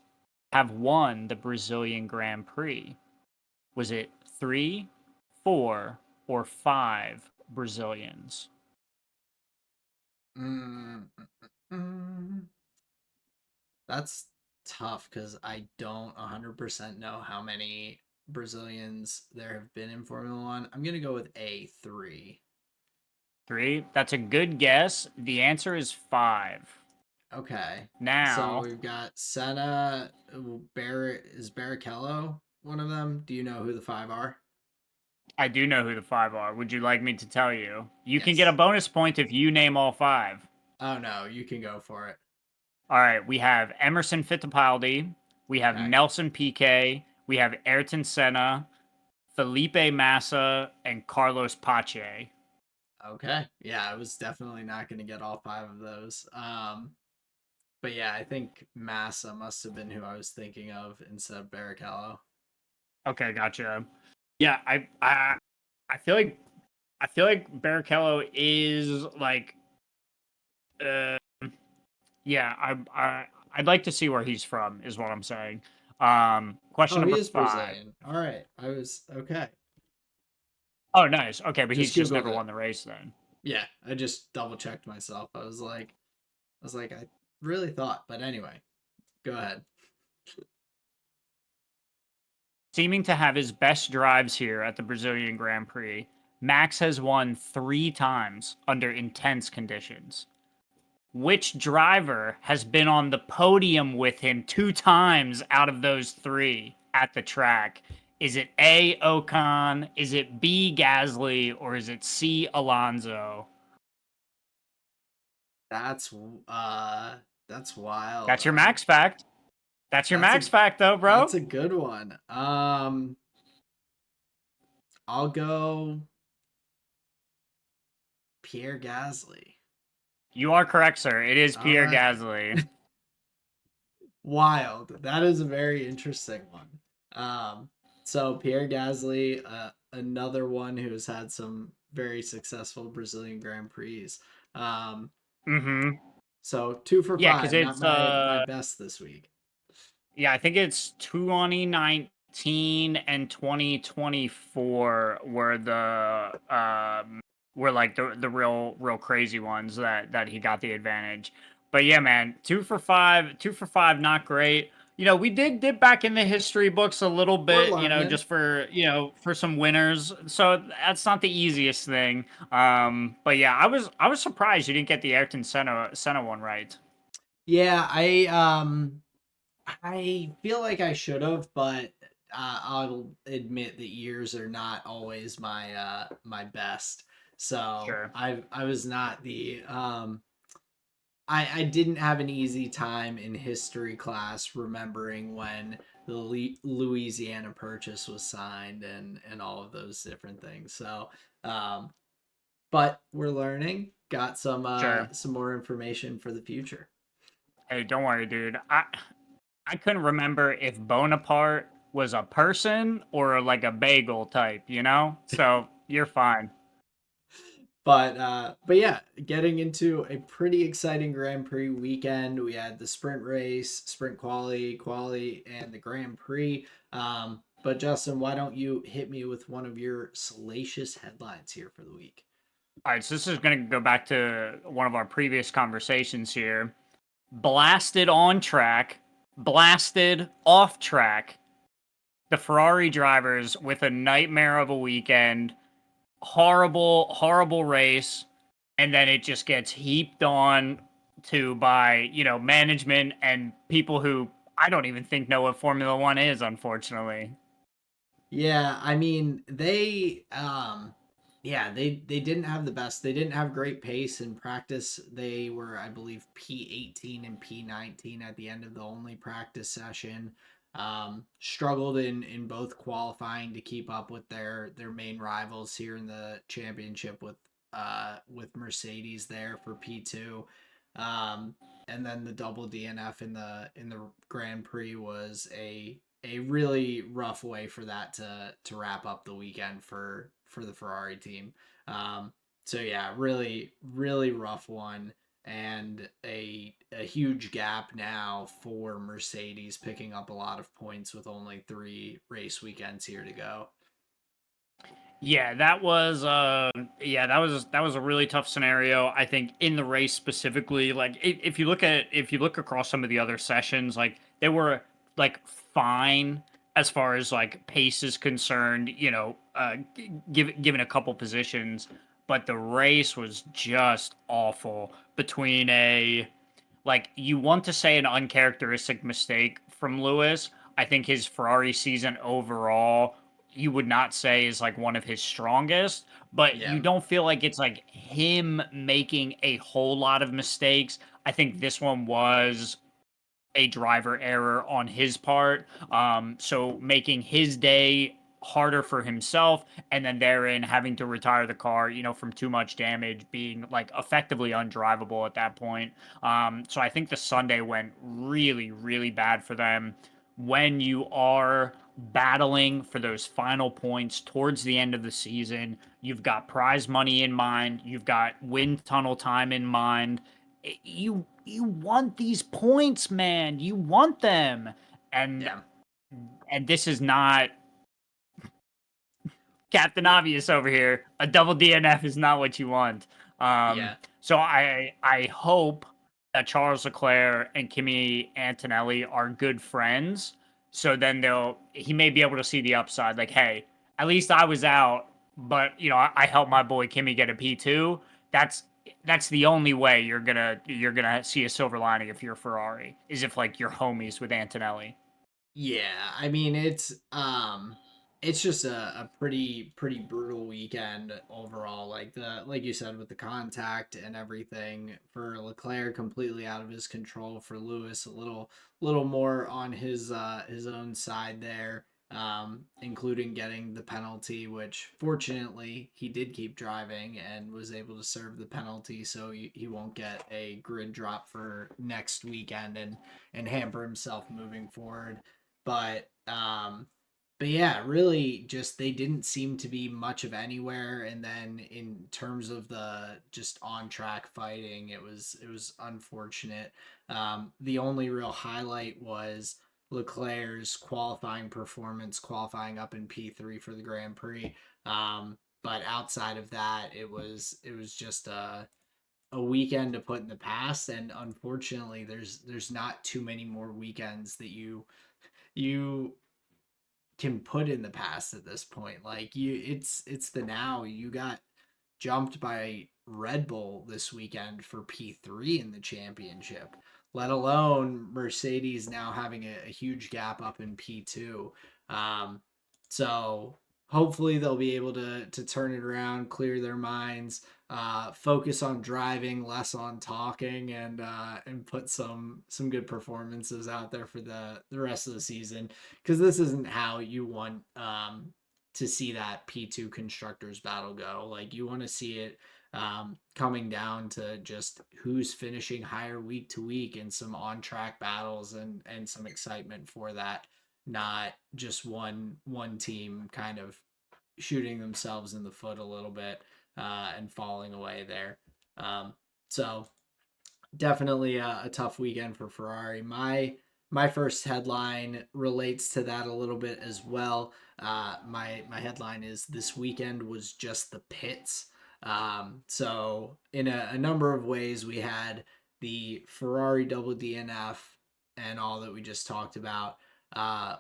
have won the Brazilian Grand Prix? Was it 3, 4, or 5 Brazilians? Mm, mm. That's tough because I don't 100% know how many Brazilians there have been in Formula One. I'm going to go with A3. 3? That's a good guess. The answer is 5. Okay. So Now, we've got Senna, is Barrichello one of them? Do you know who the 5 are? I do know who the 5 are. Would you like me to tell you? You can get a Yes. bonus point if you name all 5. Oh no, you can go for it. All right, we have Emerson Fittipaldi, we have Okay. Nelson Piquet, we have Ayrton Senna, Felipe Massa, and Carlos Pache. Okay. Yeah, I was definitely not going to get all 5 of those. But yeah, I think Massa must have been who I was thinking of instead of Barrichello. Okay, gotcha. Yeah, I feel like Barrichello is like uh yeah, I'd like to see where he's from is what I'm saying. Question Oh, he number is 5. Brazilian. All right. I was okay. Oh, nice. Okay, but he's Just just Googled never it. won the race then. Yeah, I just double checked myself. I really thought, but anyway, go ahead. Seeming to have his best drives here at the Brazilian Grand Prix, Max has won 3 times under intense conditions. Which driver has been on the podium with him 2 times out of those 3 at the track? Is it A, Ocon? Is it B, Gasly? Or is it C, Alonso? That's that's wild. That's your Max fact. That's your That's a Max fact, though, that's bro. a good one. I'll go Pierre Gasly. You are correct, sir. It is All Pierre right. Gasly. Wild. That is a very interesting one. So Pierre Gasly, another one who has had some very successful Brazilian Grand Prix. Um, Mm-hmm. so 2 for 5, Yeah, because not it's my best this week. yeah, I think it's 2019 and 2024 were the were like the real crazy ones that he got the advantage. But yeah, man, 2 for 5, 2 for 5, not great. We did dip back in the history books a little We're bit, learning. just for for some winners. So that's not the easiest thing. But yeah, I was surprised you didn't get the Ayrton Senna one right. Yeah, I feel like I should have, but I'll admit the ears are not always my best. So Sure, I was not the I didn't have an easy time in history class remembering when the Louisiana Purchase was signed and all of those different things. So um, but we're learning. Got sure. some more information for the future. Hey, don't worry, dude. I couldn't remember if Bonaparte was a person or like a bagel type, So you're fine. But yeah, getting into a pretty exciting Grand Prix weekend. We had the sprint race, sprint quali, and the Grand Prix. But Justin, why don't you hit me with one of your salacious headlines here for the week? All right, so this is going to go back to one of our previous conversations here. Blasted on track, blasted off track. The Ferrari drivers with a nightmare of a weekend, horrible, horrible race, and then it just gets heaped on to by, management and people who I don't even think know what Formula One is, unfortunately. Yeah, I mean yeah, they didn't have the best. They didn't have great pace in practice. They were, I believe, P18 and P19 at the end of the only practice session. Struggled in both qualifying to keep up with their main rivals here in the championship with Mercedes there for P2. Um and then the double DNF in the Grand Prix was a really rough way for that to wrap up the weekend for the Ferrari team. So yeah, really rough one, and a huge gap now for Mercedes picking up a lot of points with only 3 race weekends here to go. Yeah, that was a really tough scenario. I think in the race specifically, like if you look across some of the other sessions, like they were like fine as far as like pace is concerned, given a couple positions, but the race was just awful between a like you want to say an uncharacteristic mistake from Lewis. I think his Ferrari season overall, you would not say is like one of his strongest, but Yeah, you don't feel like it's like him making a whole lot of mistakes. I think this one was a driver error on his part. So making his day harder for himself, and then therein having to retire the car, from too much damage, being like effectively undrivable at that point. So I think the Sunday went really, really bad for them. When you are battling for those final points towards the end of the season, you've got prize money in mind, you've got wind tunnel time in mind, you want these points, man. You want them. And yeah, and this is not Captain Obvious over here. A double DNF is not what you want. yeah. So I hope that Charles Leclerc and Kimi Antonelli are good friends. So then he may be able to see the upside. Like, hey, at least I was out, but I helped my boy Kimi get a P2. That's that's the only way you're gonna see a silver lining if you're Ferrari, is if like you're homies with Antonelli. Yeah, I mean it's just a pretty brutal weekend overall. Like you said, with the contact and everything, for Leclerc completely out of his control, for Lewis a little more on his own side there. Including getting the penalty, which fortunately he did keep driving and was able to serve the penalty, so he won't get a grid drop for next weekend and hamper himself moving forward. But but yeah, really just they didn't seem to be much of anywhere. And then in terms of the just on track fighting, it was unfortunate. The only real highlight was Leclerc's qualifying performance, qualifying up in P3 for the Grand Prix. But outside of that, it was just a weekend to put in the past, and unfortunately, there's not too many more weekends that you can put in the past at this point. Like it's the now. You got jumped by Red Bull this weekend for P3 in the championship, let alone Mercedes now having a huge gap up in P2. Um, so hopefully they'll be able to turn it around, clear their minds, focus on driving, less on talking, and put some good performances out there for the rest of the season. Because this isn't how you want to see that P2 constructors battle go. Like you want to see it coming down to just who's finishing higher week to week and some on track battles and some excitement for that. Not just one team kind of shooting themselves in the foot a little bit and falling away there. So definitely a tough weekend for Ferrari. My first headline relates to that a little bit as well. My headline is this weekend was just the pits. So in a number of ways, we had the Ferrari double DNF and all that we just talked about.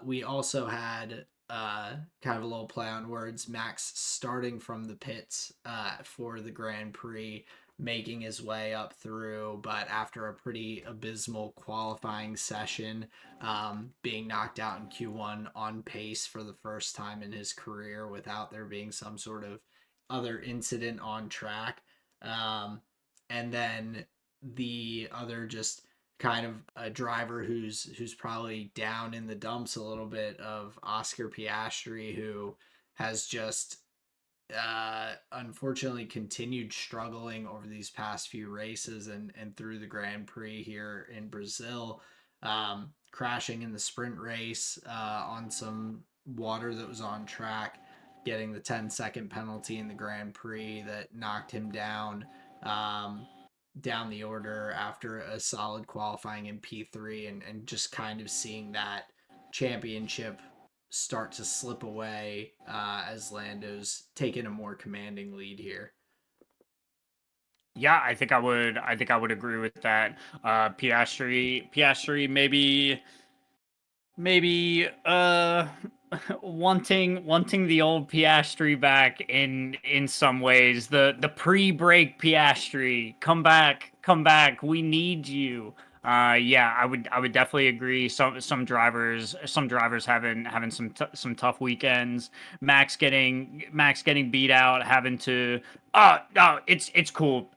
We also had kind of a little play on words. Max starting from the pits for the Grand Prix, making his way up through, but after a pretty abysmal qualifying session, being knocked out in Q1 on pace for the first time in his career without there being some sort of other incident on track. And then the other just kind of a driver who's probably down in the dumps a little bit of Oscar Piastri, who has just unfortunately continued struggling over these past few races and through the Grand Prix here in Brazil, crashing in the sprint race on some water that was on track, getting the 10-second penalty in the Grand Prix that knocked him um, down the order after a solid qualifying in P3, and just kind of seeing that championship start to slip away as Lando's taken a more commanding lead here. Yeah, I think I would agree with that. Piastri maybe wanting the old Piastri back in some ways. The pre-break Piastri, come back, we need you. Yeah, I would definitely agree. Some drivers having some tough weekends. Max getting beat out, having to no, it's cool.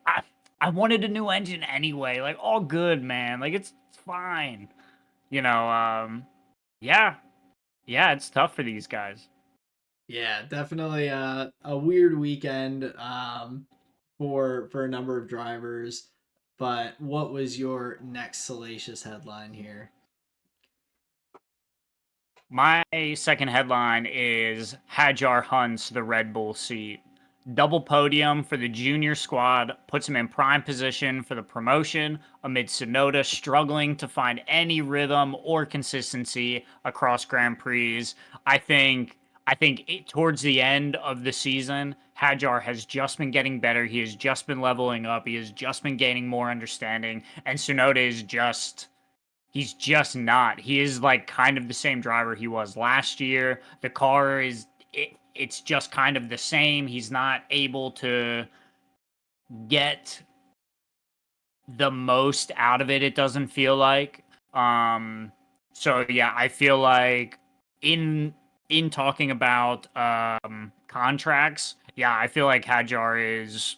I wanted a new engine anyway. Like all good, man. Like it's fine. You know, yeah, yeah, it's tough for these guys. Yeah, definitely a weird weekend for a number of drivers. But what was your next salacious headline here? My second headline is Hajar hunts the Red Bull seat. Double podium for the junior squad puts him in prime position for the promotion amid Sonoda struggling to find any rhythm or consistency across Grand Prix. I think towards the end of the season, Hajar has just been getting better. He has just been leveling up. He has just been gaining more understanding, and Sonoda is just he's just not. He is like kind of the same driver he was last year. The car it's just kind of the same. He's not able to get the most out of it, it doesn't feel like. Um so yeah, I feel like in talking about contracts, yeah, I feel like Hajar is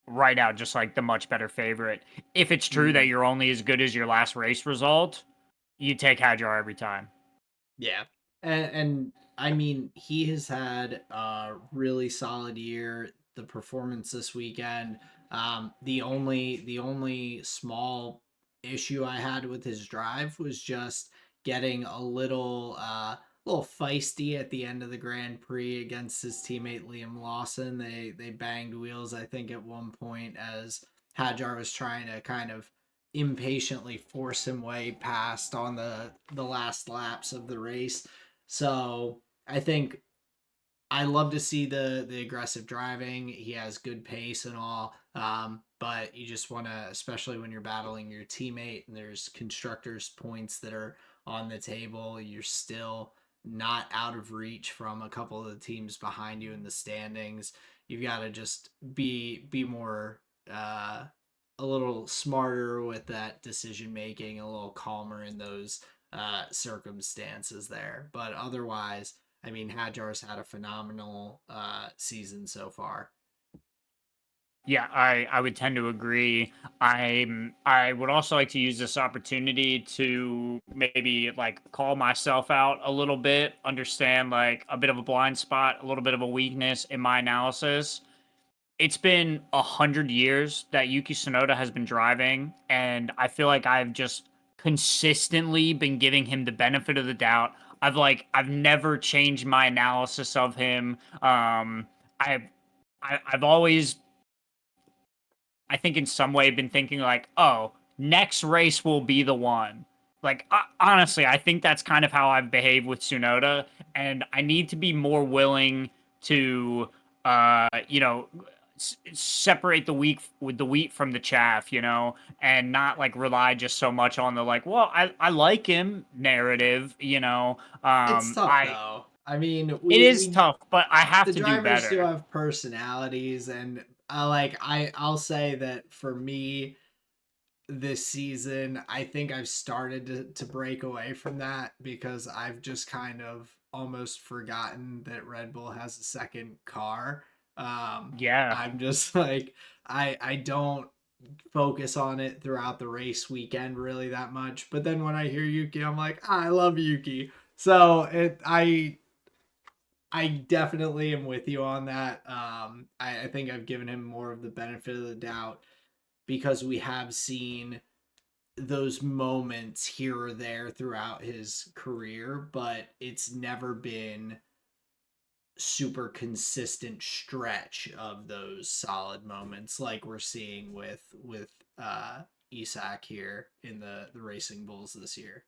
right now just like the much better favorite. If it's true that Mm, you're only as good as your last race result, you take Hajar every time. yeah. And I mean, he has had a really solid year. The performance this weekend, the only small issue I had with his drive was just getting a little feisty at the end of the Grand Prix against his teammate Liam Lawson. They banged wheels, I think, at one point as Hajar was trying to kind of impatiently force him way past on the last laps of the race. So I think I love to see the aggressive driving. He has good pace and all. But you just want to, especially when you're battling your teammate and there's constructors points that are on the table, you're still not out of reach from a couple of the teams behind you in the standings. You've got to just be more a little smarter with that decision making, a little calmer in those circumstances there. But otherwise, I mean, Hajar's had a phenomenal season so far. Yeah, I would tend to agree. I would also like to use this opportunity to maybe like call myself out a little bit, understand like a bit of a blind spot, a little bit of a weakness in my analysis. It's been 100 years that Yuki Tsunoda has been driving, and I feel like I've just consistently been giving him the benefit of the doubt. I've never changed my analysis of him. I've I've always, I think, in some way been thinking like, oh, next race will be the one. Like, honestly, I think that's kind of how I've behaved with Tsunoda, and I need to be more willing to, you know, separate the wheat with the wheat from the chaff, and not like rely just so much on the like, well, I like him narrative, It's tough I though. I mean, it is we tough, but I have the to do drivers do better. have personalities, and I'll say that for me this season, I think I've started to break away from that because I've just kind of almost forgotten that Red Bull has a second car. Yeah. I'm just like I don't focus on it throughout the race weekend really that much. But then when I hear Yuki, I'm like, I love Yuki. So I definitely am with you on that. I think I've given him more of the benefit of the doubt because we have seen those moments here or there throughout his career, but it's never been super consistent stretch of those solid moments like we're seeing with Isak here in the Racing Bulls this year.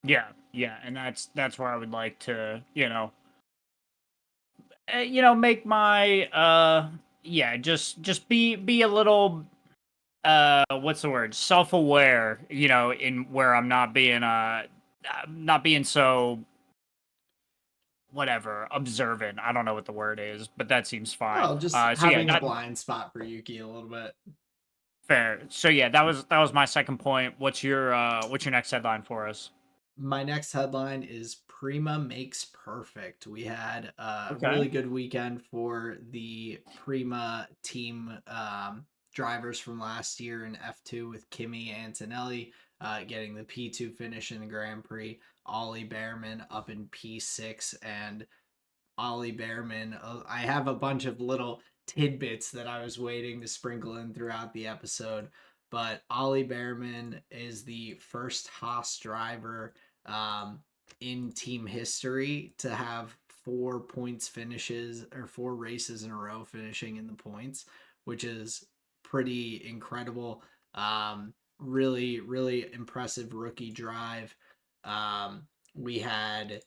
Yeah, yeah, and that's where I would like to, make my yeah, just be a little what's the word? Self-aware, in where I'm not being so whatever, observant. I don't know what the word is, but that seems fine. Oh, just So yeah, having a that blind spot for Yuki a little bit. fair. So yeah, that was my second point. What's your next headline for us? My next headline is Prima makes perfect. We had a Okay. really good weekend for the Prima team drivers from last year in F2 with Kimi Antonelli getting the P2 finish in the Grand Prix, Ollie Behrman up in P6, and Ollie Behrman. I have a bunch of little tidbits that I was waiting to sprinkle in throughout the episode, but Ollie Behrman is the first Haas driver um, in team history to have 4 points finishes or 4 races in a row finishing in the points, which is pretty incredible. Really, really impressive rookie drive. We had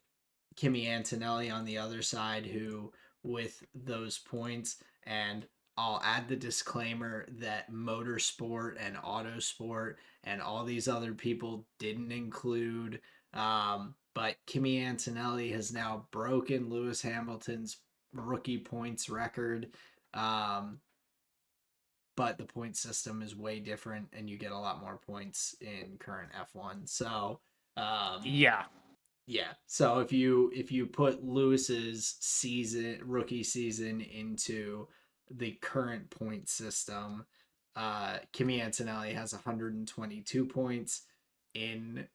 Kimi Antonelli on the other side, who, with those points, and I'll add the disclaimer that motorsport and autosport and all these other people didn't include. But Kimi Antonelli has now broken Lewis Hamilton's rookie points record. Um, but the point system is way different, and you get a lot more points in current F1. So, um, Yeah. yeah. So if you put Lewis's season rookie season into the current point system, Kimi Antonelli has 122 points in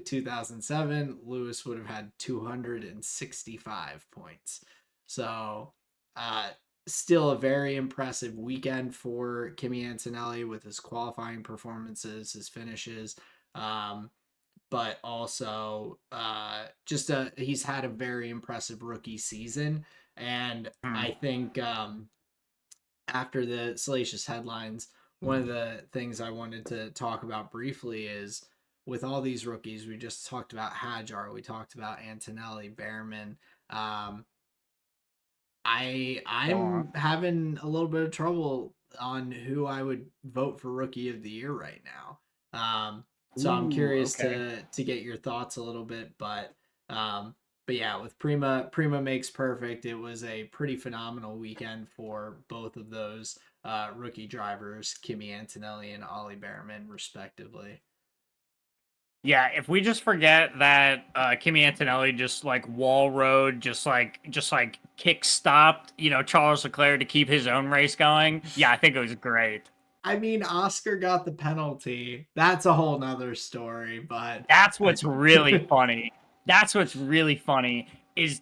2007. Lewis would have had 265 points. So, uh, still a very impressive weekend for Kimi Antonelli with his qualifying performances, his finishes. Um, but also just he's had a very impressive rookie season, and Hmm. I think after the salacious headlines, one of the things I wanted to talk about briefly is with all these rookies. We just talked about Hajar, we talked about Antonelli, Behrman. I'm having a little bit of trouble on who I would vote for rookie of the year right now. So I'm Ooh, curious okay. to get your thoughts a little bit, um, but yeah, with Prima makes perfect. It was a pretty phenomenal weekend for both of those rookie drivers, Kimi Antonelli and Ollie Behrman, respectively. Yeah, if we just forget that Kimi Antonelli just like wall rode, just like kick stopped, Charles Leclerc to keep his own race going. Yeah, I think it was great. I mean, Oscar got the penalty. That's a whole nother story, but That's what's really funny. That's what's really funny is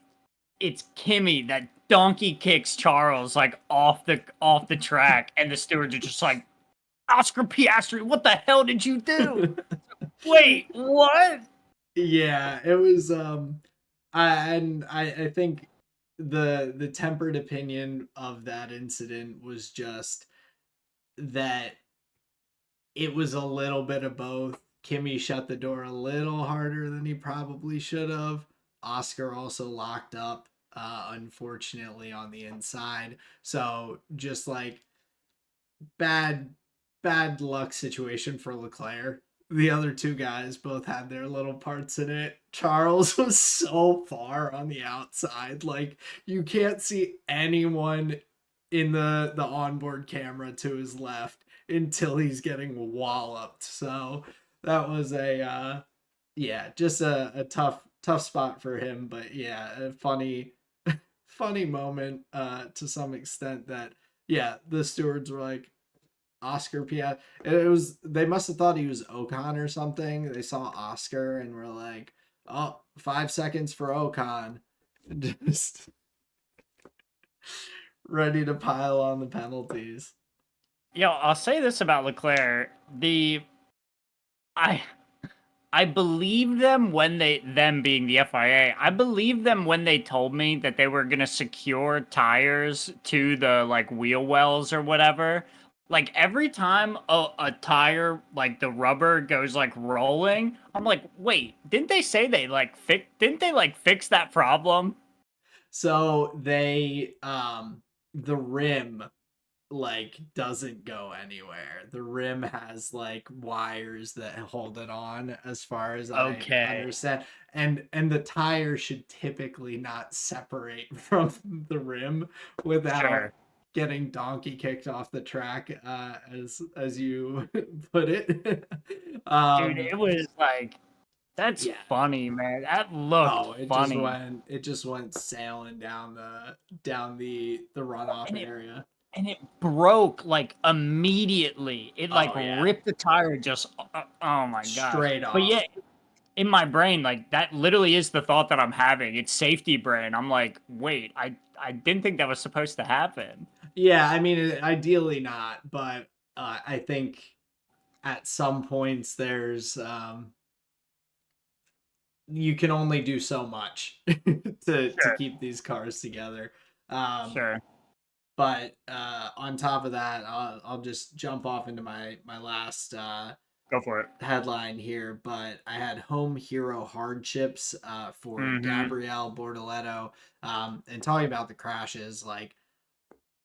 it's Kimmy that donkey kicks Charles like off the track, and the stewards are just like, Oscar Piastri, what the hell did you do? Wait, what? yeah, it was I think the tempered opinion of that incident was just that it was a little bit of both. Kimmy shut the door a little harder than he probably should have. Oscar also locked up, unfortunately, on the inside. So just like bad bad luck situation for Leclerc. The other two guys both had their little parts in it. Charles was so far on the outside, like you can't see anyone in the onboard camera to his left until he's getting walloped. So that was a yeah, just a tough spot for him, but yeah, a funny moment to some extent that yeah, the stewards were like Oscar Piat. It was they must have thought he was Ocon or something. They saw Oscar and were like, "Oh, 5 seconds for Ocon," just ready to pile on the penalties. I'll say this about Leclerc. I I believe them when them being the FIA. I believe them when they told me that they were gonna secure tires to the like wheel wells or whatever. Like every time a tire, like the rubber goes like rolling, I'm like, wait, didn't they say they like didn't they like fix that problem? So they the rim like doesn't go anywhere. The rim has like wires that hold it on as far as I Okay, understand. And the tire should typically not separate from the rim without sure. getting donkey kicked off the track as you put it. Dude, um it was like that's yeah. funny, man. That looked Oh, funny. it just went sailing down the runoff And it area. and it broke like immediately. It like Oh yeah. ripped the tire just oh my gosh. Straight But yeah, off. in my brain like that literally is the thought that I'm having. It's safety brain. I'm like, "Wait, I didn't think that was supposed to happen." Yeah, I mean, ideally not, but I think at some points you can only do so much to Sure. keep these cars together. Um, Sure. but on top of that, I'll just jump off into my last Go for it. headline here. But I had home hero hardships for Mhm. Gabrielle Bortoletto, and talking about the crashes, like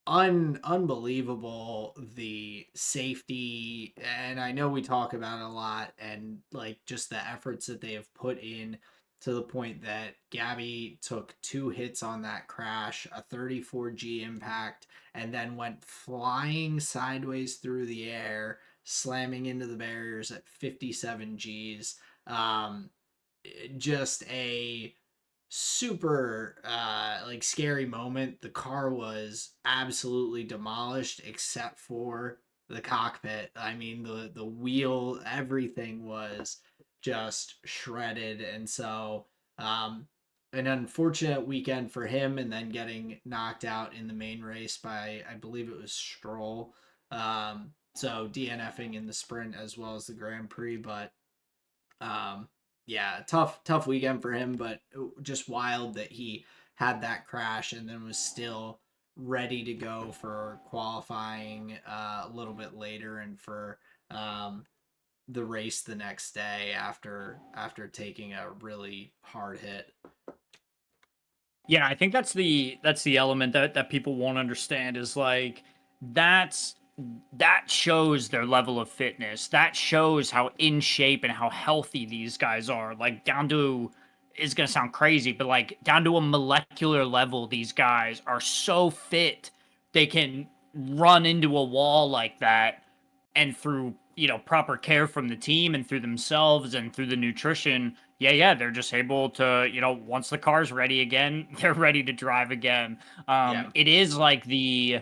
unbelievable the safety, and I know we talk about it a lot, and like just the efforts that they have put in to the point that Gabby took 2 hits on that crash, a 34G impact, and then went flying sideways through the air, slamming into the barriers at 57 Gs. um just a super like scary moment. The car was absolutely demolished except for the cockpit. I mean the wheel, everything was just shredded. And so an unfortunate weekend for him, and then getting knocked out in the main race by, I believe it was Stroll. So DNFing in the sprint as well as the Grand Prix, but um, yeah, tough weekend for him, but just wild that he had that crash and then was still ready to go for qualifying a little bit later and for um, the race the next day after taking a really hard hit. Yeah, I think that's the element that people won't understand is like that's that shows their level of fitness. That shows how in shape and how healthy these guys are. Like down to is gonna sound crazy, but like down to a molecular level, these guys are so fit they can run into a wall like that and through proper care from the team and through themselves and through the nutrition, yeah, they're just able to, once the car's ready again, they're ready to drive again. Yeah. It is like the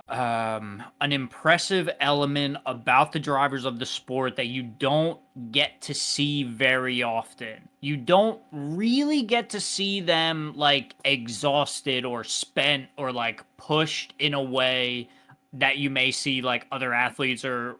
an impressive element about the drivers of the sport that you don't get to see very often. You don't really get to see them like exhausted or spent or like pushed in a way that you may see like other athletes or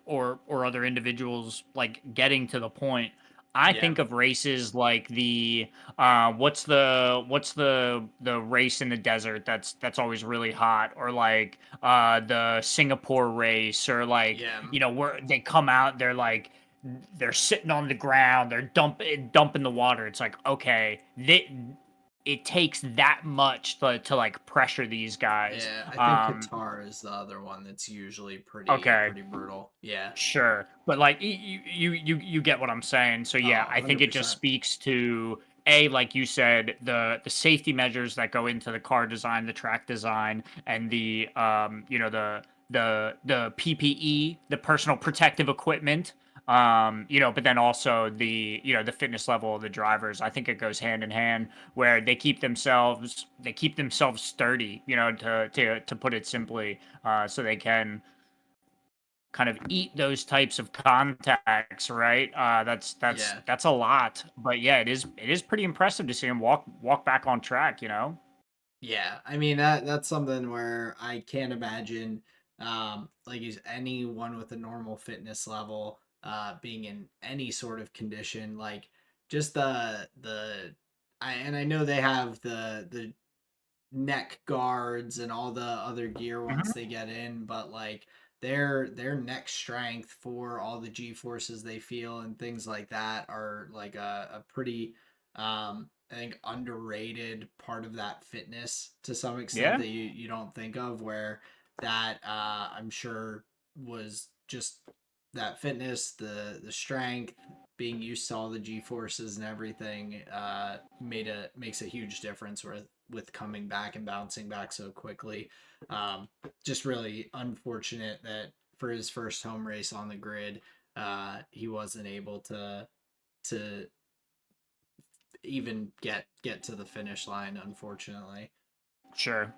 other individuals like getting to the point. I Yeah. think of races like what's the race in the desert that's always really hot, or like the Singapore race, or like Yeah. where they come out, they're sitting on the ground, they're dumping the water. It's like, okay, it takes that much to like pressure these guys. Yeah, I think Qatar is the other one that's usually Okay, pretty brutal. Yeah. sure, but like you get what I'm saying. So yeah, Oh, I think it just 100%. speaks to a, like you said, the safety measures that go into the car design, the track design, and the the PPE, the personal protective equipment. But then also the the fitness level of the drivers. I think it goes hand in hand, where they keep themselves sturdy, to put it simply, so they can kind of eat those types of contacts, right? That's that's Yeah. that's a lot, but yeah, it is pretty impressive to see him walk back on track. Yeah, I mean that's something where I can't imagine like is anyone with a normal fitness level being in any sort of condition, like just I know they have the neck guards and all the other gear once Mhm. they get in, but like their neck strength for all the G forces they feel and things like that are like a pretty I think underrated part of that fitness to some extent Yeah, that you don't think of, where that I'm sure was just that fitness, the strength, being used to all the G forces and everything makes a huge difference with coming back and bouncing back so quickly. Just really unfortunate that for his first home race on the grid, he wasn't able to even get to the finish line, unfortunately. sure.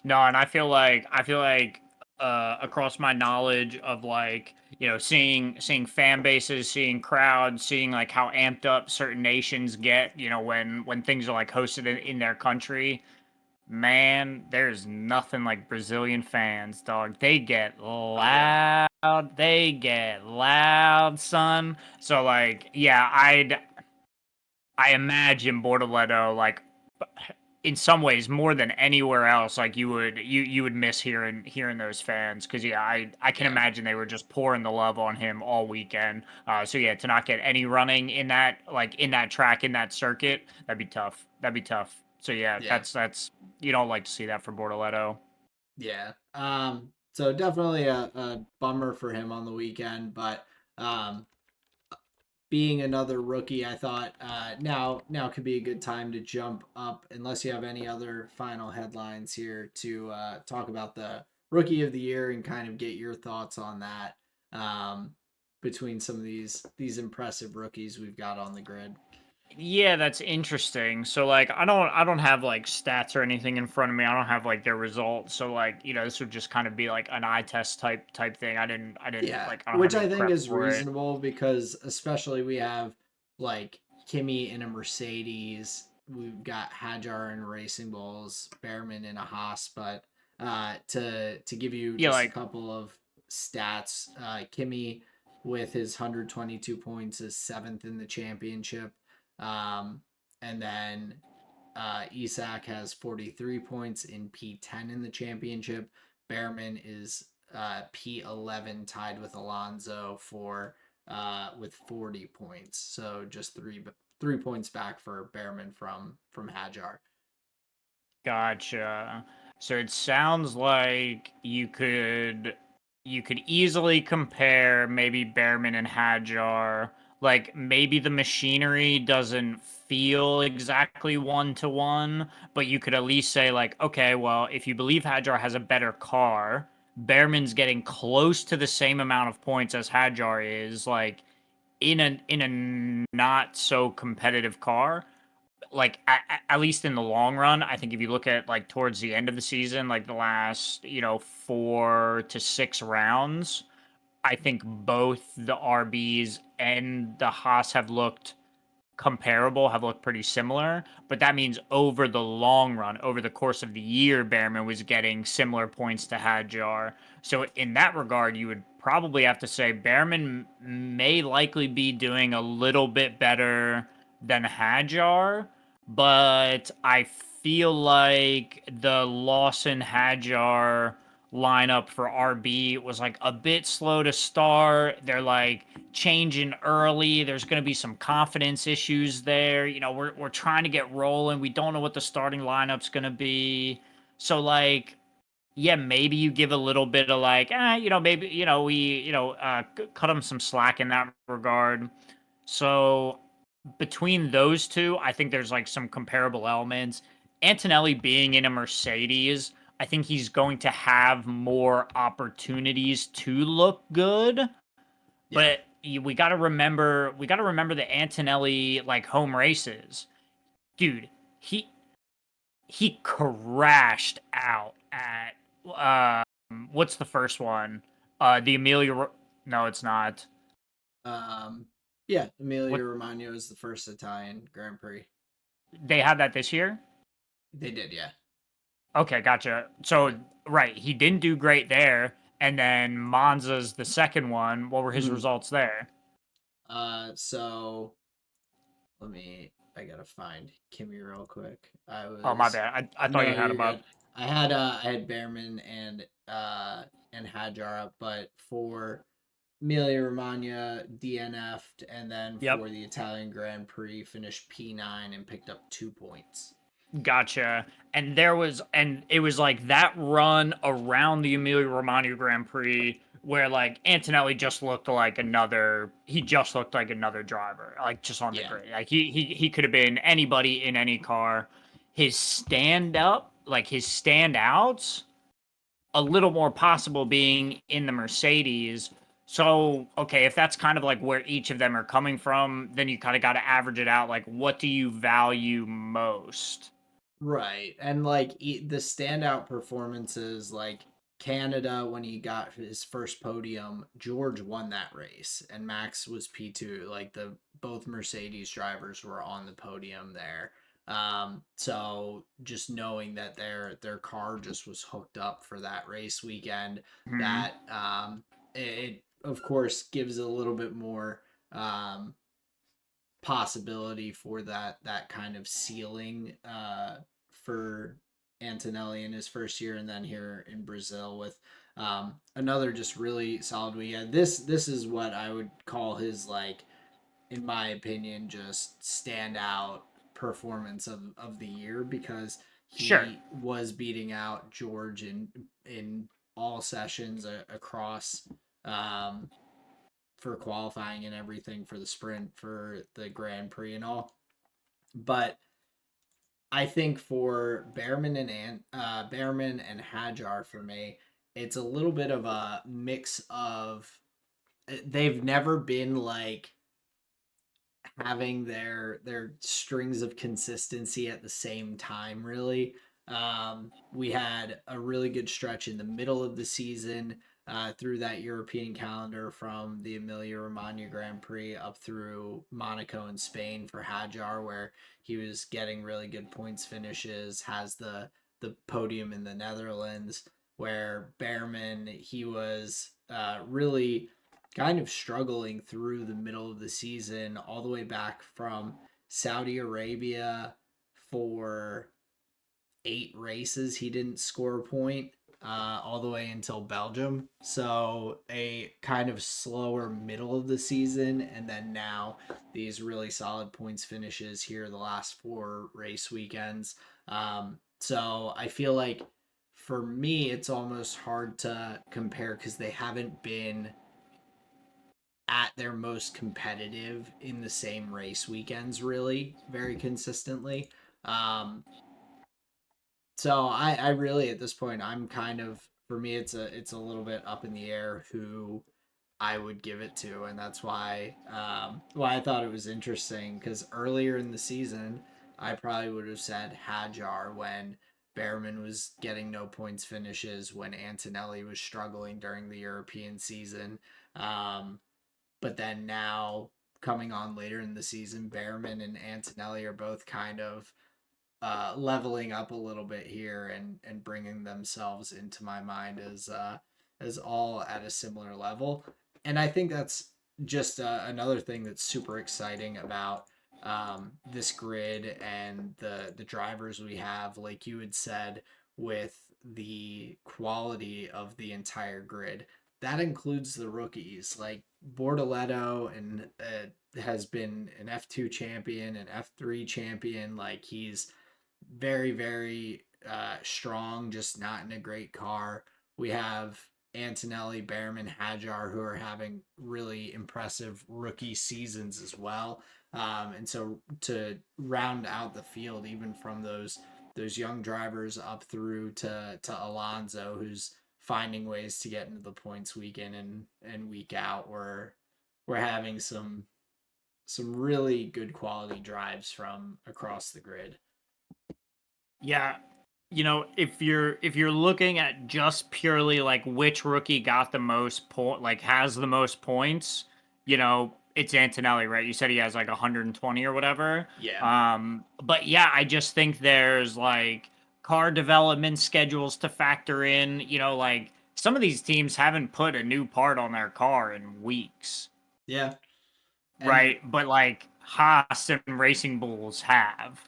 No, and I feel like across my knowledge of like seeing fan bases, seeing crowds, seeing like how amped up certain nations get, when things are like hosted in their country. Man, there's nothing like Brazilian fans, dog. They get Oh yeah, loud. They get loud, son. So like, yeah, I imagine Bortoleto, like, in some ways more than anywhere else, like you would miss hearing those fans, because yeah, I can yeah, imagine they were just pouring the love on him all weekend. So yeah, to not get any running in that track, in that circuit, that'd be tough. That'd be tough. So yeah, yeah, that's you don't like to see that for Bortoleto. yeah. So definitely a bummer for him on the weekend, but um, being another rookie, I thought now could be a good time to jump up. Unless you have any other final headlines here to talk about the rookie of the year and kind of get your thoughts on that between some of these impressive rookies we've got on the grid. Yeah, that's interesting. So like I don't have like stats or anything in front of me. I don't have like their results. So like, this would just kind of be like an eye test type thing. I didn't Yeah, like I don't have which any I think prep is for it. reasonable because especially we have like Kimmy in a Mercedes, we've got Hajar in Racing Bulls, Behrman in a Haas, but to give you Yeah, just a like couple of stats, Kimmy with his 122 points is seventh in the championship, um, and then Isak has 43 points in P10 in the championship. Behrman is P11 tied with Alonso for with 40 points. So just 3 points back for Behrman from Hajar. Gotcha. So it sounds like you could easily compare maybe Behrman and Hajar. Like maybe the machinery doesn't feel exactly one to one, but you could at least say like, okay, well, if you believe Hajar has a better car, Behrman's getting close to the same amount of points as Hajar is, like in a not so competitive car, like at least in the long run. I think if you look at like towards the end of the season, like the last 4 to 6 rounds, I think both the RBs and the Haas have looked comparable, have looked pretty similar. But that means over the long run, over the course of the year, Behrman was getting similar points to Hadjar. So in that regard, you would probably have to say Behrman may likely be doing a little bit better than Hadjar, but I feel like the Lawson Hadjar lineup for RB was like a bit slow to start. They're like changing early. There's going to be some confidence issues there. We're trying to get rolling. We don't know what the starting lineup's going to be. So like, yeah, maybe you give a little bit of like, maybe we cut them some slack in that regard. So between those two, I think there's like some comparable elements. Antonelli being in a Mercedes, I think he's going to have more opportunities to look good. Yeah. But we got to remember the Antonelli like home races. Dude, he he crashed out at what's the first one? The no, it's not. Um, yeah, Emilia What, Romagna is the first Italian Grand Prix. they had that this year? They did, yeah. Okay, gotcha. So, Yeah. right, he didn't do great there, and then Monza's the second one. What were his Mhm. results there? So I gotta find Kimmy real quick. Oh, my bad. I thought No, you had you're him up. good. I had Behrman and Hajar up, but for Emilia Romagna DNF'd, and then Yep. for the Italian Grand Prix finished P9 and picked up 2 points. Gotcha. And it was like that run around the Emilia Romagna Grand Prix where like Antonelli just looked like another driver, like just on the Yeah. grid. Like he could have been anybody in any car. His standouts, a little more possible being in the Mercedes. So, okay, if that's kind of like where each of them are coming from, then you kind of got to average it out. Like, what do you value most? Right. And like the standout performances, like Canada when he got his first podium, George won that race and Max was P2. Like the both Mercedes drivers were on the podium there. So just knowing that their car just was hooked up for that race weekend, Hmm. that it of course gives a little bit more possibility for that kind of ceiling for Antonelli in his first year, and then here in Brazil with another just really solid weekend. This is what I would call his, like, in my opinion, just standout performance of the year, because Sure. he was beating out George in all sessions across um, for qualifying and everything for the sprint for the Grand Prix and all. But I think for Behrman and Hajar for me, it's a little bit of a mix of, they've never been like having their strings of consistency at the same time, really. We had a really good stretch in the middle of the season, through that European calendar from the Emilia Romagna Grand Prix up through Monaco and Spain for Hajar, where he was getting really good points finishes, has the podium in the Netherlands, where Behrman, he was really kind of struggling through the middle of the season, all the way back from Saudi Arabia for 8 races. He didn't score a point. all the way until Belgium. So a kind of slower middle of the season, and then now these really solid points finishes here the last four race weekends. So I feel like for me, it's almost hard to compare because they haven't been at their most competitive in the same race weekends really very consistently. Um, so I really at this point I'm kind of for me it's a little bit up in the air who I would give it to, and that's why I thought it was interesting because earlier in the season I probably would have said Hajar when Behrman was getting no points finishes when Antonelli was struggling during the European season. Um, but then now coming on later in the season, Behrman and Antonelli are both kind of leveling up a little bit here and bringing themselves into my mind as all at a similar level. And I think that's just another thing that's super exciting about this grid and the drivers we have. Like you had said, with the quality of the entire grid, that includes the rookies. Like Bortoleto and has been an F2 champion, an F3 champion. Like he's very, very strong, just not in a great car. We have Antonelli, Behrman, Hajar, who are having really impressive rookie seasons as well. And so to round out the field, even from those young drivers up through to Alonso, who's finding ways to get into the points week in and week out, we're having some really good quality drives from across the grid. Yeah, if you're looking at just purely like which rookie got the most point, like has the most points, it's Antonelli, right? You said he has like 120 or whatever. Yeah. But yeah, I just think there's like car development schedules to factor in. Like some of these teams haven't put a new part on their car in weeks, Yeah. And right? But like Haas and Racing Bulls have.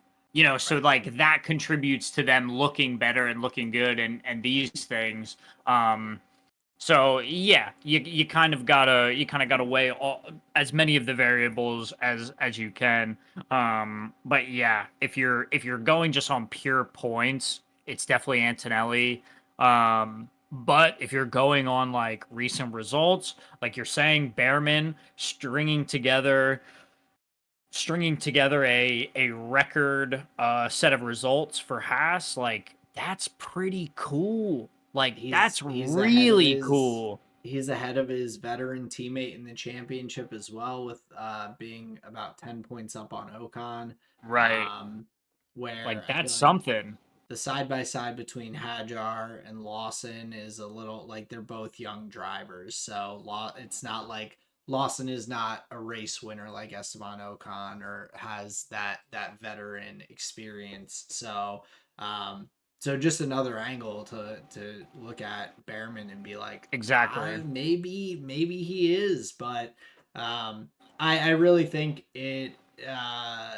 So right. like that contributes to them looking better and looking good and these things. Um so yeah, you kind of gotta weigh as many of the variables as you can. But yeah, if you're going just on pure points, it's definitely Antonelli. But if you're going on like recent results, like you're saying, Behrman stringing together a record set of results for Haas, like that's pretty cool. Like that's He's ahead of really cool. his veteran teammate in the championship as well with being about 10 points up on Ocon. Right. Um where Like I feel that's like something. the side by side between Hajar and Lawson is a little like they're both young drivers. So it's not like Lawson is not a race winner like Esteban Ocon or has that veteran experience. Um, so just another angle to look at Behrman and be like, Exactly. maybe he is, but um, I really think uh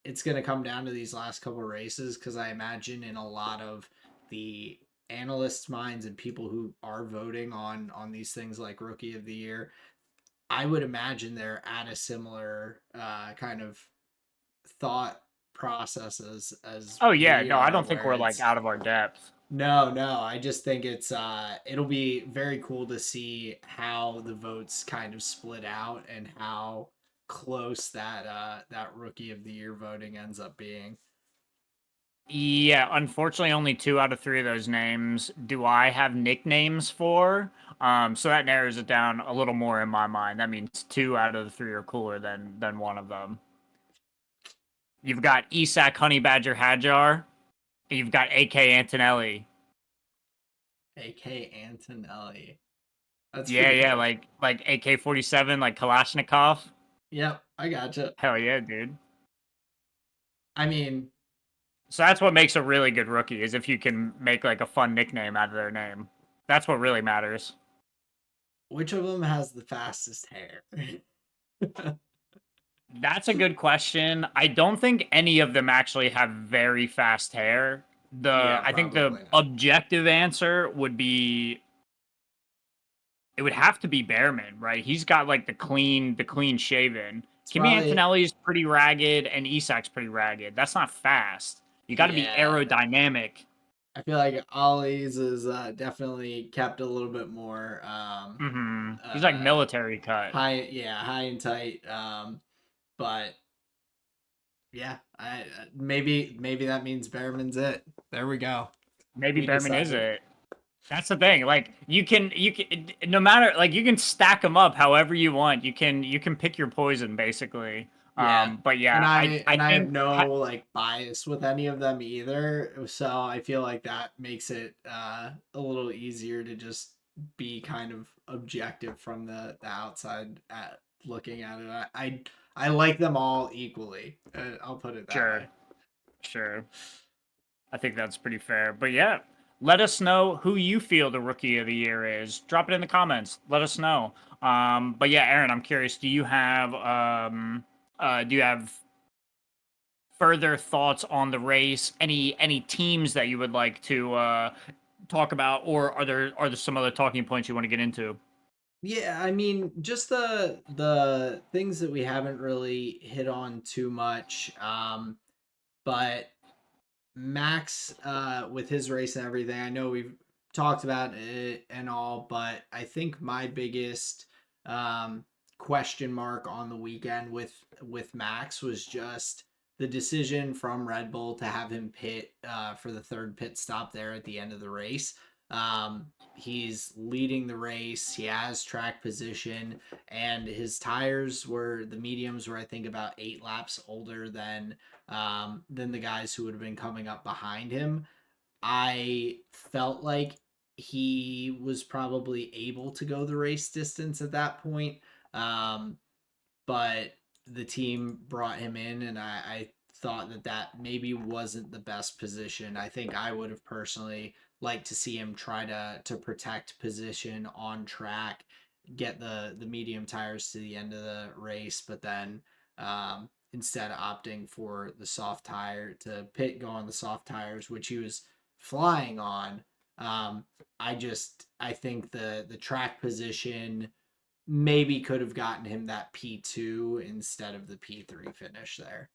it's going to come down to these last couple races because I imagine in a lot of the analysts' minds and people who are voting on these things like Rookie of the Year, I would imagine they're at a similar kind of thought process as Oh yeah, we no, I are, don't think where we're like it's out of our depth. no, I just think it'll be very cool to see how the votes kind of split out and how close that rookie of the year voting ends up being. Yeah, unfortunately only two out of three of those names do I have nicknames for. So that narrows it down a little more in my mind. That means two out of the three are cooler than one of them. You've got Isak Honey Badger Hajar. You've got AK Antonelli. AK Antonelli. That's Yeah, pretty yeah, good. like AK-47, like Kalashnikov. Yep, I gotcha. Hell yeah, dude. I mean, So that's what makes a really good rookie is if you can make like a fun nickname out of their name. That's what really matters. which of them has the fastest hair? That's a good question. I don't think any of them actually have very fast hair. The Yeah, I think the probably not. objective answer would be it would have to be Behrman, right? He's got like the clean shaven. It's Kimi probably Antonelli's pretty ragged, and Isak's pretty ragged. That's not fast. You got to be yeah. aerodynamic. I feel like Ollie's is definitely kept a little bit more He's like uh military cut. high and tight. But yeah, I maybe that means Behrman's it. There we go. Maybe We Behrman is decided. it. That's the thing. Like you can no matter like you can stack them up however you want. You can pick your poison basically. Yeah. But And yeah, I I have think no like bias with any of them either. So I feel like that makes it a little easier to just be kind of objective from the outside at looking at it. I like them all equally. I'll put it that way. sure, sure. I think that's pretty fair. But yeah, let us know who you feel the rookie of the year is. Drop it in the comments. Let us know. But yeah, Aaron, I'm curious. Do you have further thoughts on the race? Any teams that you would like to talk about, or are there some other talking points you want to get into? Yeah, I mean, just the things that we haven't really hit on too much. But Max, with his race and everything, I know we've talked about it and all, but I think my biggest um, question mark on the weekend with Max was just the decision from Red Bull to have him pit for the third pit stop there at the end of the race. He's leading the race. He has track position, and his tires were the mediums were I think about 8 laps older than the guys who would have been coming up behind him. I felt like he was probably able to go the race distance at that point. Um, but the team brought him in, and I thought that maybe wasn't the best position. I think I would have personally liked to see him try to protect position on track, get the medium tires to the end of the race, but then instead of opting for the soft tire to pit go on the soft tires, which he was flying on. Um, I think the track position maybe could have gotten him that P2 instead of the P3 finish there.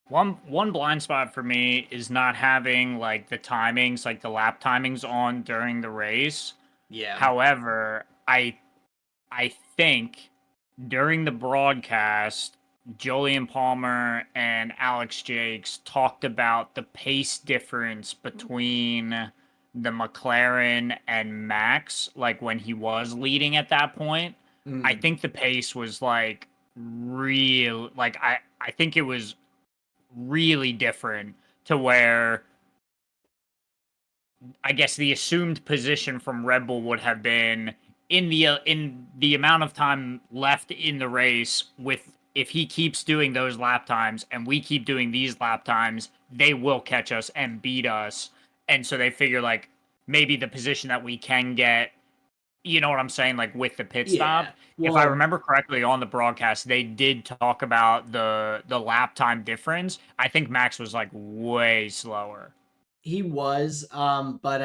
One blind spot for me is not having like the timings, like the lap timings on during the race. Yeah. However, I think during the broadcast, Jolyon Palmer and Alex Jakes talked about the pace difference between the McLaren and Max, like when he was leading at that point. I Mm. think the pace was like real, like I think it was really different to where I guess the assumed position from Red Bull would have been in the amount of time left in the race with if he keeps doing those lap times and we keep doing these lap times, they will catch us and beat us. And so they figure like maybe the position that we can get, you know what I'm saying, like with the pit Yeah. stop. If I Well, remember correctly on the broadcast, they did talk about the lap time difference. I think Max was like way slower. he was but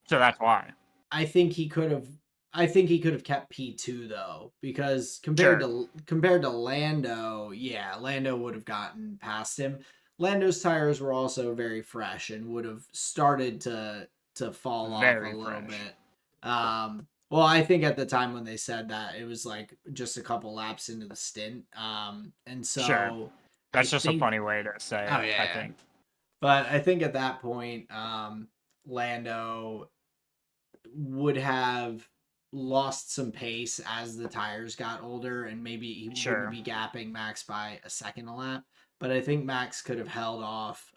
So that's why. I think he could have I think he could have kept P2 though because Sure. compared to Lando, yeah, Lando would have gotten past him. Lando's tires were also very fresh and would have started to fall off a Very little fresh. bit. Well, I think at the time when they said that, it was like just a couple laps into the stint. And Sure. so I That's just a think, funny way to say oh it, I yeah, think. but I think at that point, Lando would have lost some pace as the tires got older, and maybe he wouldn't Sure. be gapping Max by a second a lap. But I think Max could have held off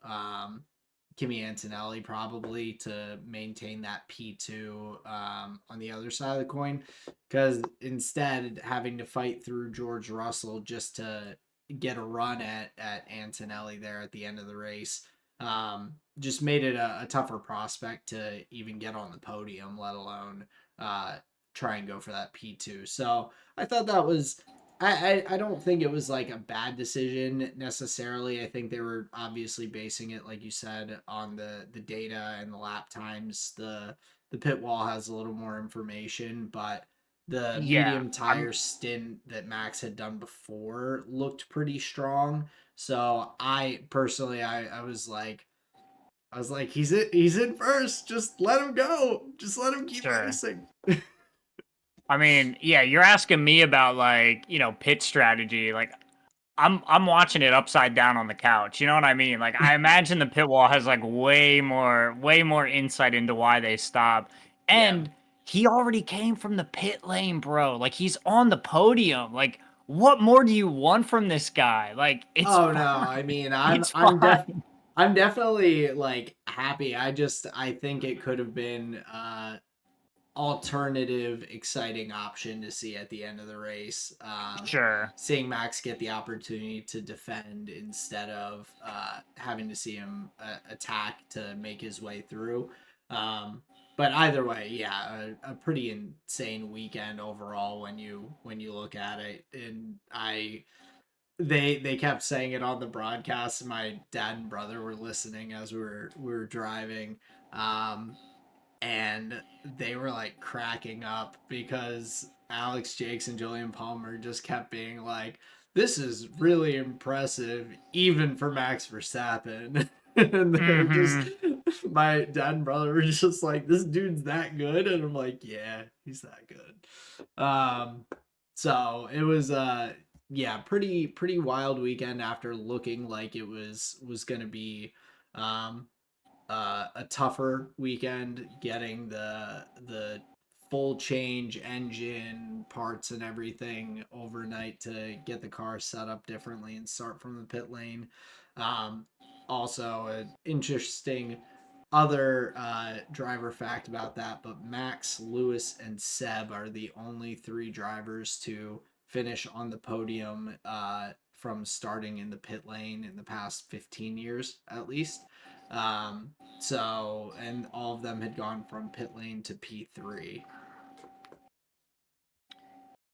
Kimi Antonelli probably to maintain that P2 on the other side of the coin, because instead having to fight through George Russell just to get a run at Antonelli there at the end of the race just made it a tougher prospect to even get on the podium, let alone uh, try and go for that P2. So I thought that was I don't think it was like a bad decision necessarily. I think they were obviously basing it, like you said, on the data and the lap times. The pit wall has a little more information, but the Yeah, medium tire stint that Max had done before looked pretty strong. So I personally, I was like, he's in first. Just let him go. Just let him keep sure. racing. I mean, yeah, you're asking me about like, pit strategy. Like I'm watching it upside down on the couch. You know what I mean? Like I imagine the pit wall has like way more insight into why they stop. Yeah. And he already came from the pit lane, bro. Like he's on the podium. Like what more do you want from this guy? Like it's Oh no, fine. I mean It's fine. I'm definitely like happy. I think it could have been alternative exciting option to see at the end of the race. Sure. Seeing Max get the opportunity to defend instead of having to see him attack to make his way through. Um, but either way, yeah, a pretty insane weekend overall when you look at it. And they kept saying it on the broadcast. My dad and brother were listening as we were driving. Um, and they were like cracking up because Alex Jakes and Julian Palmer just kept being like, "This is really impressive, even for Max Verstappen." And they're just, Mm-hmm. my dad and brother were just like, "This dude's that good," and I'm like, "Yeah, he's that good." So it was yeah, pretty wild weekend after looking like it was gonna be um a tougher weekend getting the full change engine parts and everything overnight to get the car set up differently and start from the pit lane. Um, Also, an interesting other driver fact about that, but Max, Lewis, and Seb are the only three drivers to finish on the podium from starting in the pit lane in the past 15 years at least. So, and all of them had gone from pit lane to P3.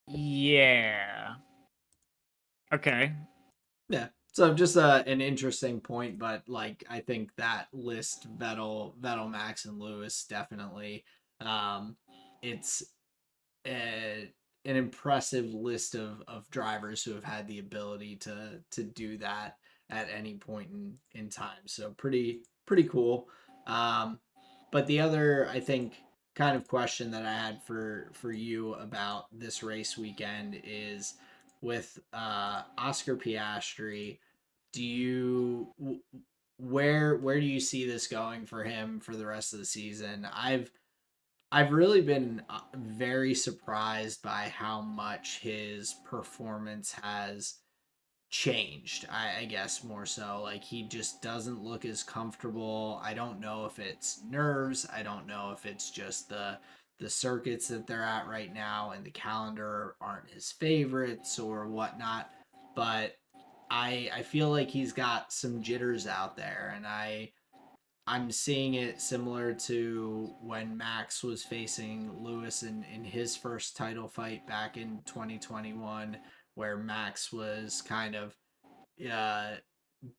Yeah. Okay. Yeah. So just an interesting point, but like I think that list Vettel, Max, and Lewis definitely. It's a, an impressive list of drivers who have had the ability to do that at any point in time. So pretty cool. Um, but the other I think kind of question that I had for you about this race weekend is with Oscar Piastri. Do you where do you see this going for him for the rest of the season? I've really been very surprised by how much his performance has changed. I guess more so. Like he just doesn't look as comfortable. I don't know if it's nerves. I don't know if it's just the circuits that they're at right now and the calendar aren't his favorites or whatnot. But I feel like he's got some jitters out there, and I'm seeing it similar to when Max was facing Lewis in his first title fight back in 2021, where Max was kind of uh,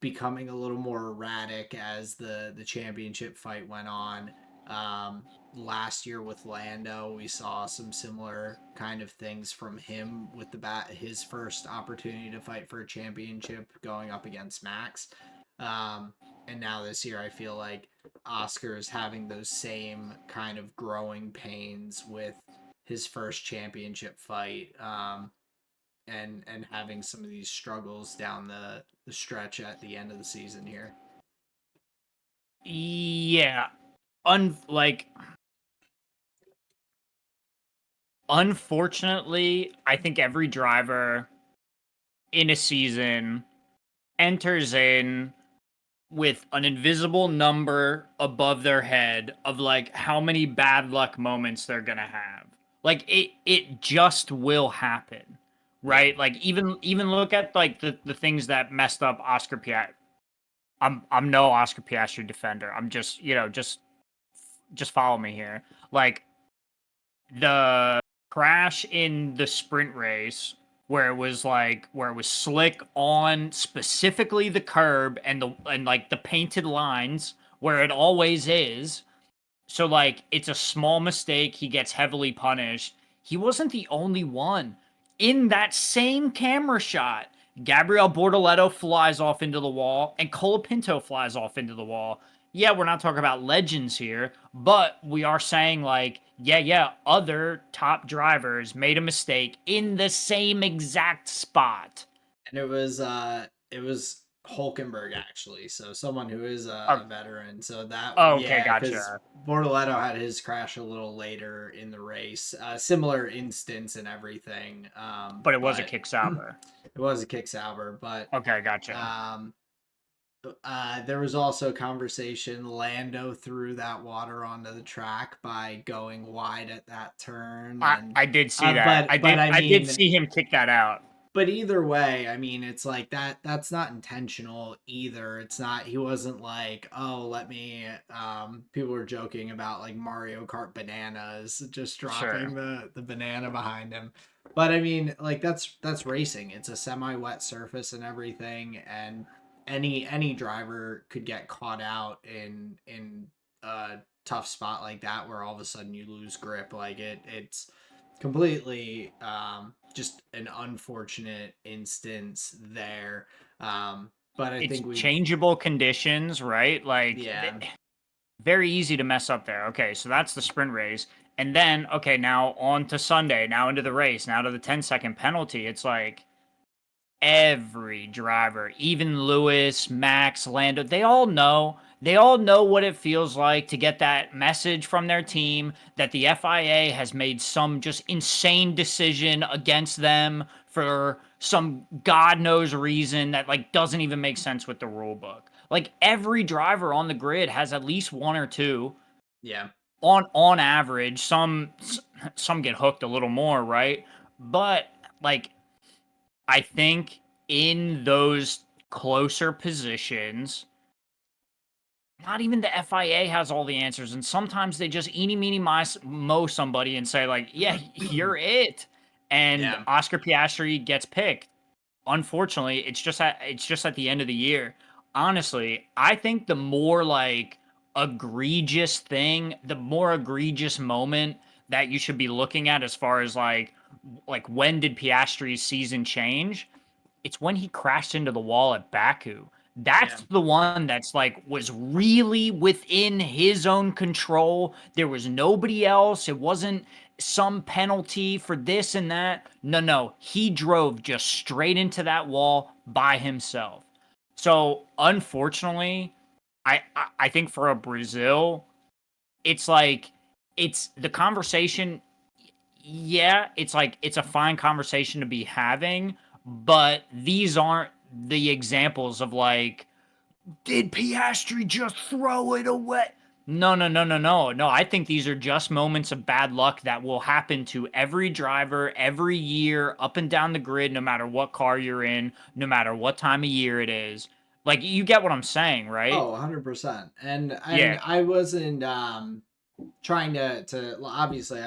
becoming a little more erratic as the championship fight went on. Um, Last year with Lando, we saw some similar kind of things from him with his first opportunity to fight for a championship going up against Max. Um, and now this year, I feel like Oscar is having those same kind of growing pains with his first championship fight. And having some of these struggles down the stretch at the end of the season here. Yeah. Like unfortunately, I think every driver in a season enters in with an invisible number above their head of like how many bad luck moments they're going to have. Like it just will happen. Yeah. Right? Like even look at like the things that messed up Oscar Piastri. I'm no Oscar Piastri defender. I'm just, just follow me here. Like the crash in the sprint race where it was slick on specifically the curb and like the painted lines where it always is. So like it's a small mistake, he gets heavily punished. He wasn't the only one. In that same camera shot, Gabriel Bortoletto flies off into the wall and Colapinto flies off into the wall. Yeah, we're not talking about legends here, but we are saying like, yeah, other top drivers made a mistake in the same exact spot. And it was Hulkenberg actually, so someone who is Uh, a veteran. So that okay, yeah, because gotcha. Bortoletto had his crash a little later in the race, similar instance and everything. But it was a But kick it Sauber. was a kick Sauber, but Okay, gotcha. um, there was also conversation. Lando threw that water onto the track by going wide at that turn, and I did see that. but I I did mean, see him kick that out. but either way, I mean, it's like that's not intentional either. It's not, he wasn't like, oh, let me people were joking about like Mario Kart bananas, just Sure. dropping the banana behind him. But I mean, like that's racing. It's a semi-wet surface and everything, and any driver could get caught out in a tough spot like that where all of a sudden you lose grip. Like it's completely just an unfortunate instance there. But I It's think we've changeable conditions, right? Like yeah very easy to mess up there. Okay, so that's the sprint race. And then okay, now on to Sunday, now into the race, now to the 10-second penalty. It's like every driver, even Lewis, Max, Lando, they all know. They all know what it feels like to get that message from their team that the FIA has made some just insane decision against them for some God knows reason that like doesn't even make sense with the rule book. Like every driver on the grid has at least one or two yeah on average. Some get hooked a little more, right? But like I think in those closer positions, not even the FIA has all the answers. And sometimes they just eeny, meeny, mo somebody and say, like, yeah, you're it. And yeah Oscar Piastri gets picked. Unfortunately, it's just at the end of the year. Honestly, I think the more like egregious thing, the more egregious moment that you should be looking at as far as like when did Piastri's season change? It's when he crashed into the wall at Baku. yeah That's the one that's like was really within his own control. There was nobody else. It wasn't some penalty for this and that. No. He drove just straight into that wall by himself. So, unfortunately, I think for a Brazil, it's like it's the conversation, yeah, it's like it's a fine conversation to be having, but these aren't the examples of like, did Piastri just throw it away? No. I think these are just moments of bad luck that will happen to every driver every year up and down the grid, no matter what car you're in, no matter what time of year it is. Like, you get what I'm saying, right? oh 100%. And Yeah. I wasn't trying to obviously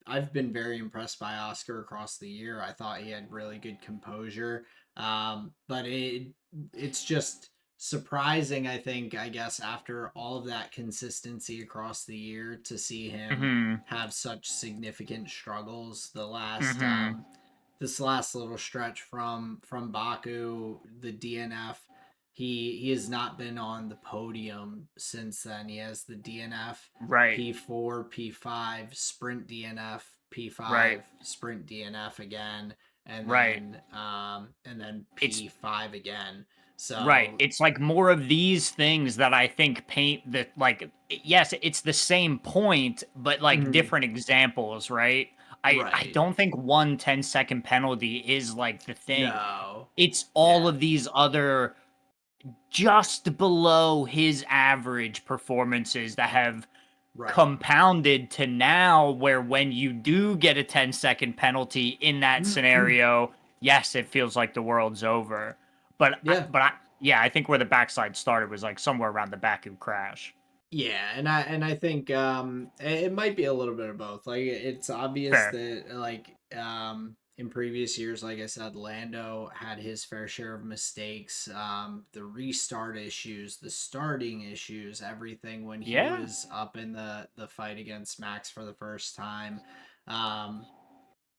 I've been very impressed by Oscar across the year. I thought he had really good composure. But it's just surprising, I think, I guess, after all of that consistency across the year to see him Mm-hmm. have such significant struggles the last Mm-hmm. this last little stretch from Baku, the DNF. He has not been on the podium since then. He has the DNF, Right. P4, P5, sprint DNF, Right. P5, sprint DNF again, Right. and then It's P5 again. Right. So It's like more of these things that I think paint the like yes, it's the same point, but like mhm, different examples, right? I right. don't think 1 10-second penalty is like the thing. No. It's all Yeah. of these other just below his average performances that have Right. compounded to now where when you do get a 10-second penalty in that scenario, yes, it feels like the world's over. Yeah. Yeah, I think where the backside started was like somewhere around the Baku crash. Yeah, and I think it might be a little bit of both. Like it's obvious Fair. that like in previous years, like I said, Lando had his fair share of mistakes. The restart issues, the starting issues, everything when he Yeah. was up in the fight against Max for the first time. Um,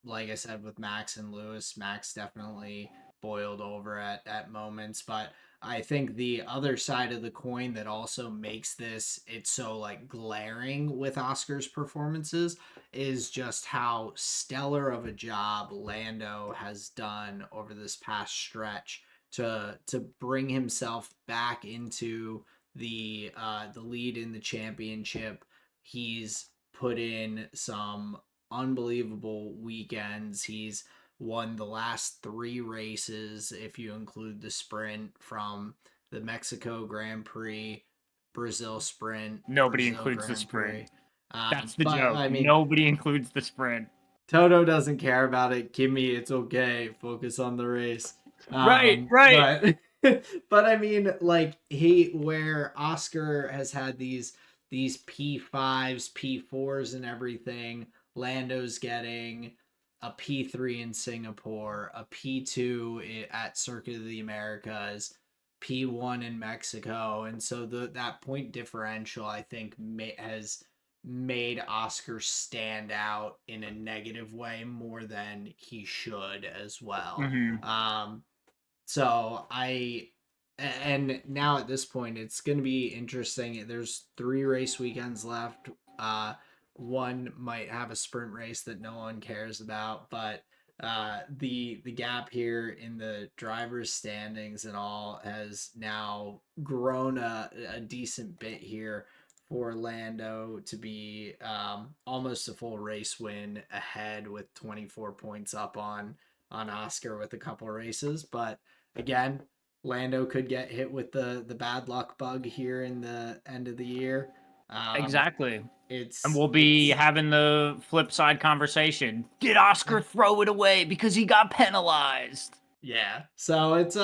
like I said, with Max and Lewis, Max definitely boiled over at moments, but I think the other side of the coin that also makes this it's so like glaring with Oscar's performances is just how stellar of a job Lando has done over this past stretch to bring himself back into the lead in the championship. He's put in some unbelievable weekends. He's won the last three races, if you include the sprint from the Mexico Grand Prix, Brazil Sprint, Nobody Brazil includes the Grand sprint. Prix. That's the But joke. I mean, Nobody includes the sprint. Toto doesn't care about it. Kimmy, it's okay. Focus on the race. Right, right. But but I mean, like where Oscar has had these P5s, P4s, and everything. Lando's getting a P3 in Singapore, a P2 at Circuit of the Americas, P1 in Mexico, and so that point differential I think has made Oscar stand out in a negative way more than he should as well. Hmm. So and now at this point, it's going to be interesting. There's 3 race weekends left. Uh, one might have a sprint race that no one cares about, but the gap here in the drivers' standings and all has now grown a decent bit here for Lando to be almost a full race win ahead with 24 points up on Oscar with a couple races. But again, Lando could get hit with the bad luck bug here in the end of the year. Um, Exactly. And it's we'll be it's having the flip side conversation. Did Oscar throw it away because he got penalized? Yeah. So it's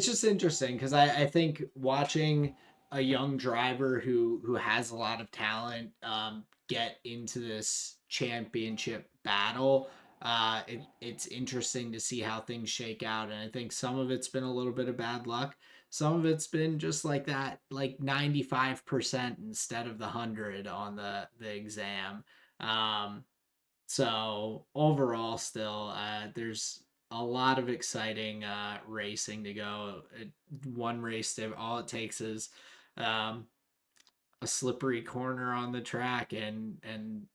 just interesting because I think watching a young driver who has a lot of talent get into this championship battle, it's interesting to see how things shake out. And I think some of it's been a little bit of bad luck. Some of it's been just like that, like 95% instead of the 100 on the exam. Um, so overall, still, there's a lot of exciting racing to go. One race, all it takes is um, a slippery corner on the track, and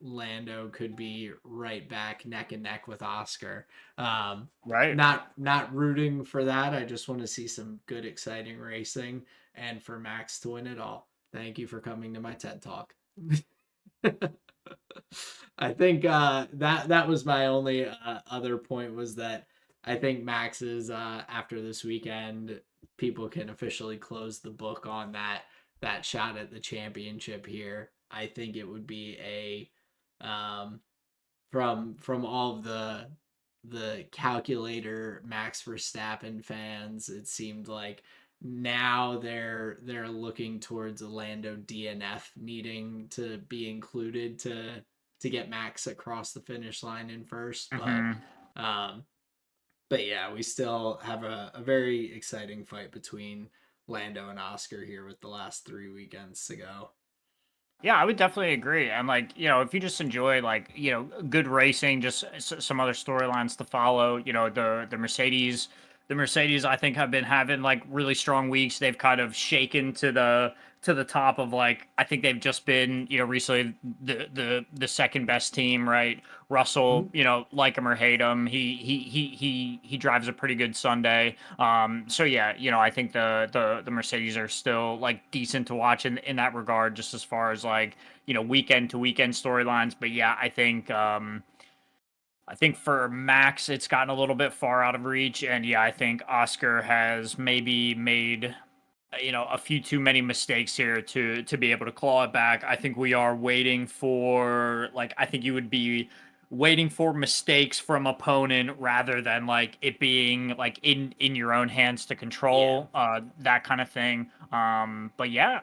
Lando could be right back neck and neck with Oscar. Right. Not rooting for that. I just want to see some good, exciting racing, and for Max to win it all. Thank you for coming to my TED Talk. I think that was my only other point was that I think Max is after this weekend, people can officially close the book on that shot at the championship here. I think it would be a from all of the calculator Max Verstappen fans, it seemed like now they're looking towards a Lando DNF needing to be included to get Max across the finish line in first. Hmm. Um but yeah, we still have a very exciting fight between Lando and Oscar here with the last 3 weekends to go. Yeah, I would definitely agree. And like, if you just enjoy like, good racing, just some other storylines to follow, the Mercedes I think have been having like really strong weeks. They've kind of shaken to the top of like I think they've just been, recently the second best team, right? Russell, Mhm. like him or hate him, he drives a pretty good Sunday. So yeah, I think the Mercedes are still like decent to watch in that regard, just as far as like weekend to weekend storylines. But yeah, I think for Max, it's gotten a little bit far out of reach, and yeah, I think Oscar has maybe made a few too many mistakes here to be able to claw it back. I think we are waiting for like I think you would be waiting for mistakes from opponent rather than like it being like in your own hands to Yeah. control that kind of thing. But yeah,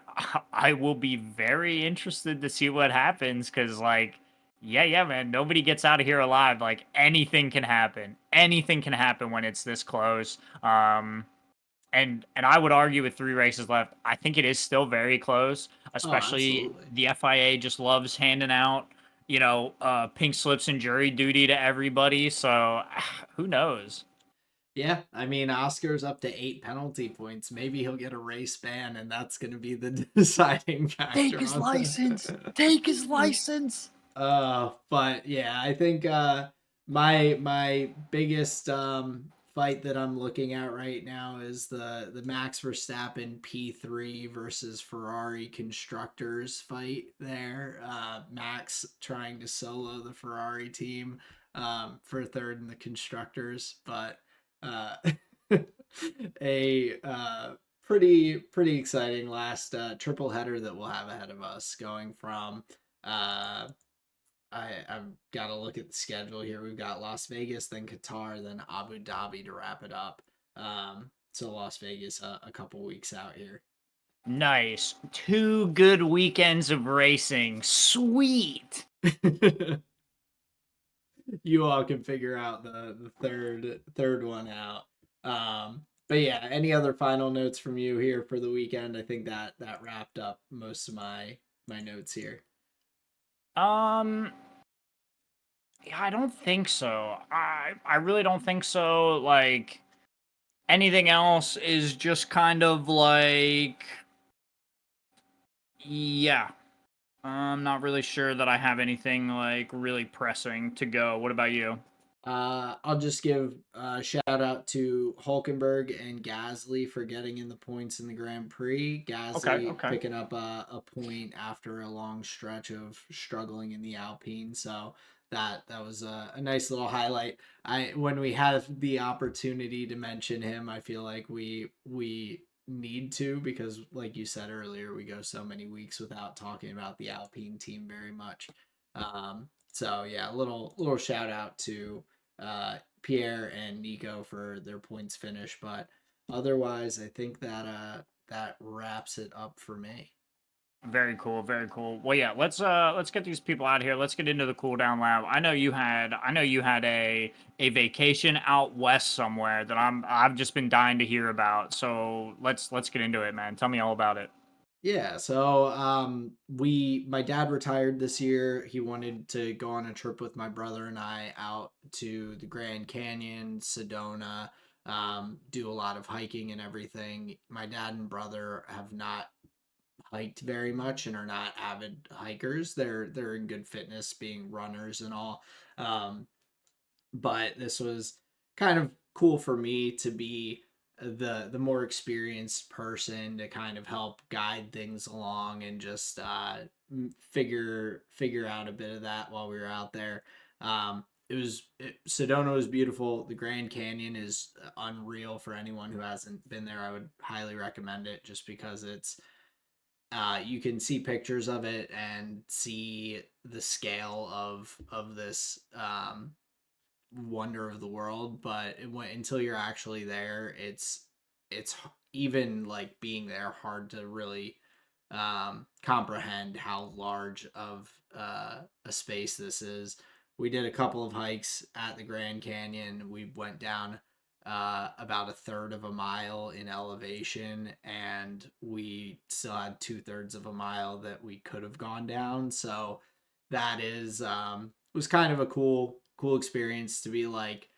I will be very interested to see what happens because like Yeah, yeah, man. Nobody gets out of here alive. Like anything can happen. Anything can happen when it's this close. And I would argue with 3 races left, I think it is still very close. Oh, Especially absolutely. the FIA just loves handing out, pink slips and jury duty to everybody. So who knows? Yeah, I mean, Oscar's up to 8 penalty points. Maybe he'll get a race ban, and that's going to be the deciding Take factor his on license. Take his the. license. But yeah, I think my biggest fight that I'm looking at right now is the Max Verstappen P3 versus Ferrari constructors fight there. Max trying to solo the Ferrari team for third in the constructors, but uh, a pretty exciting last triple header that we'll have ahead of us, going from uh I've got to look at the schedule here. We've got Las Vegas, then Qatar, then Abu Dhabi to wrap it up. So Las Vegas a couple weeks out here. Nice. 2 good weekends of racing. Sweet. You all can figure out the third one out. But yeah, any other final notes from you here for the weekend? I think that wrapped up most of my notes here. Um, yeah, I don't think so. I really don't think so. Like anything else is just kind of like yeah. I'm not really sure that I have anything like really pressing to go. What about you? I'll just give a shout out to Hulkenberg and Gasly for getting in the points in the Grand Prix. Okay, Gasly okay. picking up a point after a long stretch of struggling in the Alpine, so that was a nice little highlight. I when we have the opportunity to mention him, I feel like we need to, because like you said earlier, we go so many weeks without talking about the Alpine team very much. So yeah, little shout out to Pierre and Nico for their points finish. But otherwise, I think that wraps it up for me. Very cool, very cool. Well, yeah, let's get these people out of here. Let's get into the cool down lab. I know you had a vacation out west somewhere that I've just been dying to hear about. So let's get into it, man. Tell me all about it. Yeah, so my dad retired this year. He wanted to go on a trip with my brother and I out to the Grand Canyon, Sedona, do a lot of hiking and everything. My dad and brother have not hiked very much and are not avid hikers. They're in good fitness, being runners and all. Um, but this was kind of cool for me to be the more experienced person to kind of help guide things along and just figure out a bit of that while we were out there. Sedona was beautiful. The Grand Canyon is unreal. For anyone who hasn't been there, I would highly recommend it, just because it's you can see pictures of it and see the scale of this wonder of the world, but until you're actually there, it's even like being there hard to really comprehend how large of a space this is. We did a couple of hikes at the Grand Canyon. We went down about a third of a mile in elevation, and we still had 2/3 of a mile that we could have gone down. So that is was kind of a cool experience to be like,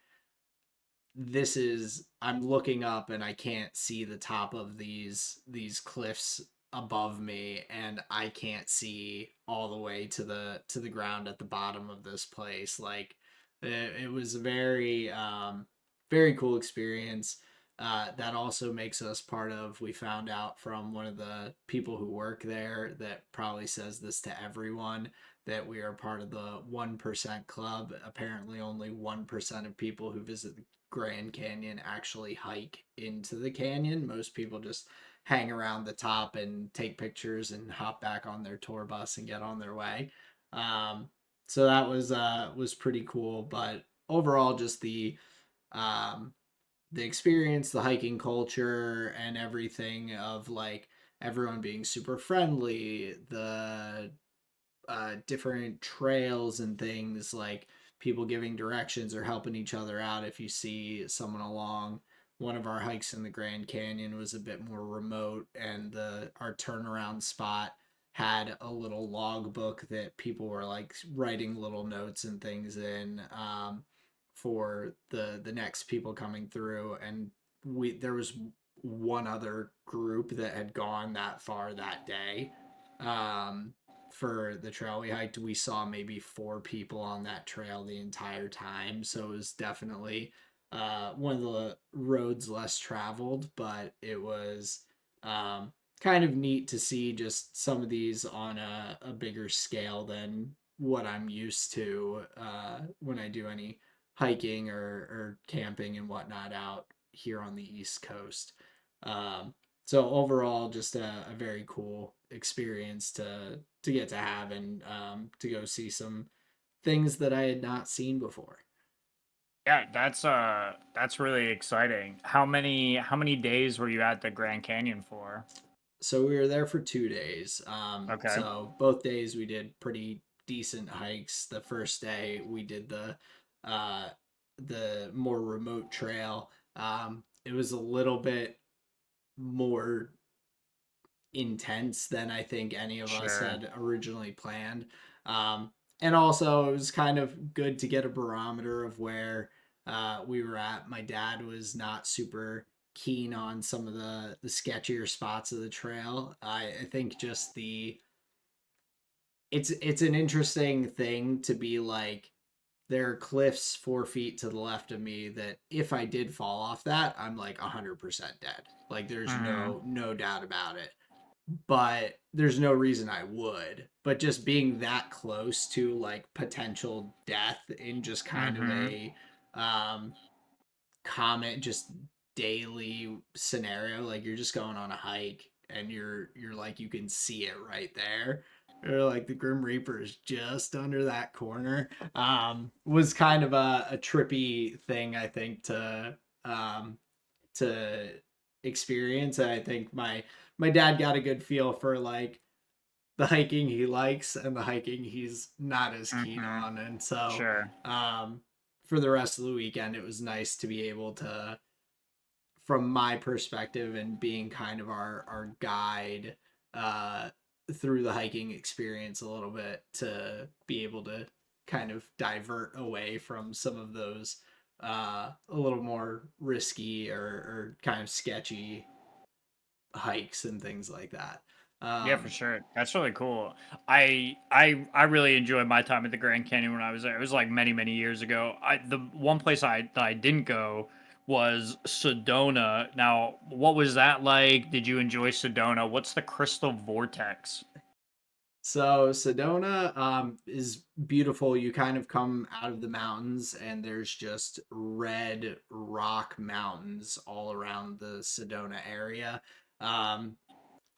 this is, I'm looking up and I can't see the top of these cliffs above me, and I can't see all the way to the ground at the bottom of this place. Like it was a very cool experience. That also makes us part of, we found out from one of the people who work there that probably says this to everyone, that we are part of the 1% club. Apparently only 1% of people who visit the Grand Canyon actually hike into the canyon. Most people just hang around the top and take pictures and hop back on their tour bus and get on their way. Um, so that was pretty cool. But overall, just um, the experience, the hiking culture, and everything of like everyone being super friendly, the different trails and things, like people giving directions or helping each other out if you see someone along. One of our hikes in the Grand Canyon was a bit more remote, and the our turnaround spot had a little log book that people were like writing little notes and things in, for the next people coming through. And there was one other group that had gone that far that day. Um, for the trail we hiked, we saw maybe 4 people on that trail the entire time. So it was definitely one of the roads less traveled, but it was kind of neat to see just some of these on a bigger scale than what I'm used to when I do any hiking or camping and whatnot out here on the East Coast. So overall, just a very cool experience to get to have, and to go see some things that I had not seen before. Yeah, that's really exciting. How many days were you at the Grand Canyon for? So we were there for 2 days. Okay. So both days we did pretty decent hikes. The first day we did uh, the more remote trail. It was a little bit more intense than I think any of us Sure. had originally planned. Um, and also, it was kind of good to get a barometer of where we were at. My dad was not super keen on some of the sketchier spots of the trail. I think just the it's an interesting thing to be like, there are cliffs 4 feet to the left of me that if I did fall off that, I'm like 100% dead. Like there's Mm-hmm. no doubt about it, but there's no reason I would. But just being that close to like potential death in just kind of Mm-hmm. a um common, just daily scenario, like you're just going on a hike and you're like, you can see it right there, or like the Grim Reaper is just under that corner, was kind of a trippy thing, I think, um to experience. And I think my dad got a good feel for like the hiking he likes and the hiking he's not as keen Mm-hmm. on. And so Sure. um for the rest of the weekend, it was nice to be able to, from my perspective and being kind of our guide uh through the hiking experience a little bit, to be able to kind of divert away from some of those a little more risky or kind of sketchy hikes and things like that. Yeah, for um sure. That's really cool. I really enjoyed my time at the Grand Canyon when I was there. It was like many years ago. The one place I didn't go was Sedona. Now, what was that like? Did you enjoy Sedona? What's the Crystal Vortex? So Sedona is beautiful. You kind of come out of the mountains, and there's just red rock mountains all around the Sedona area. Um,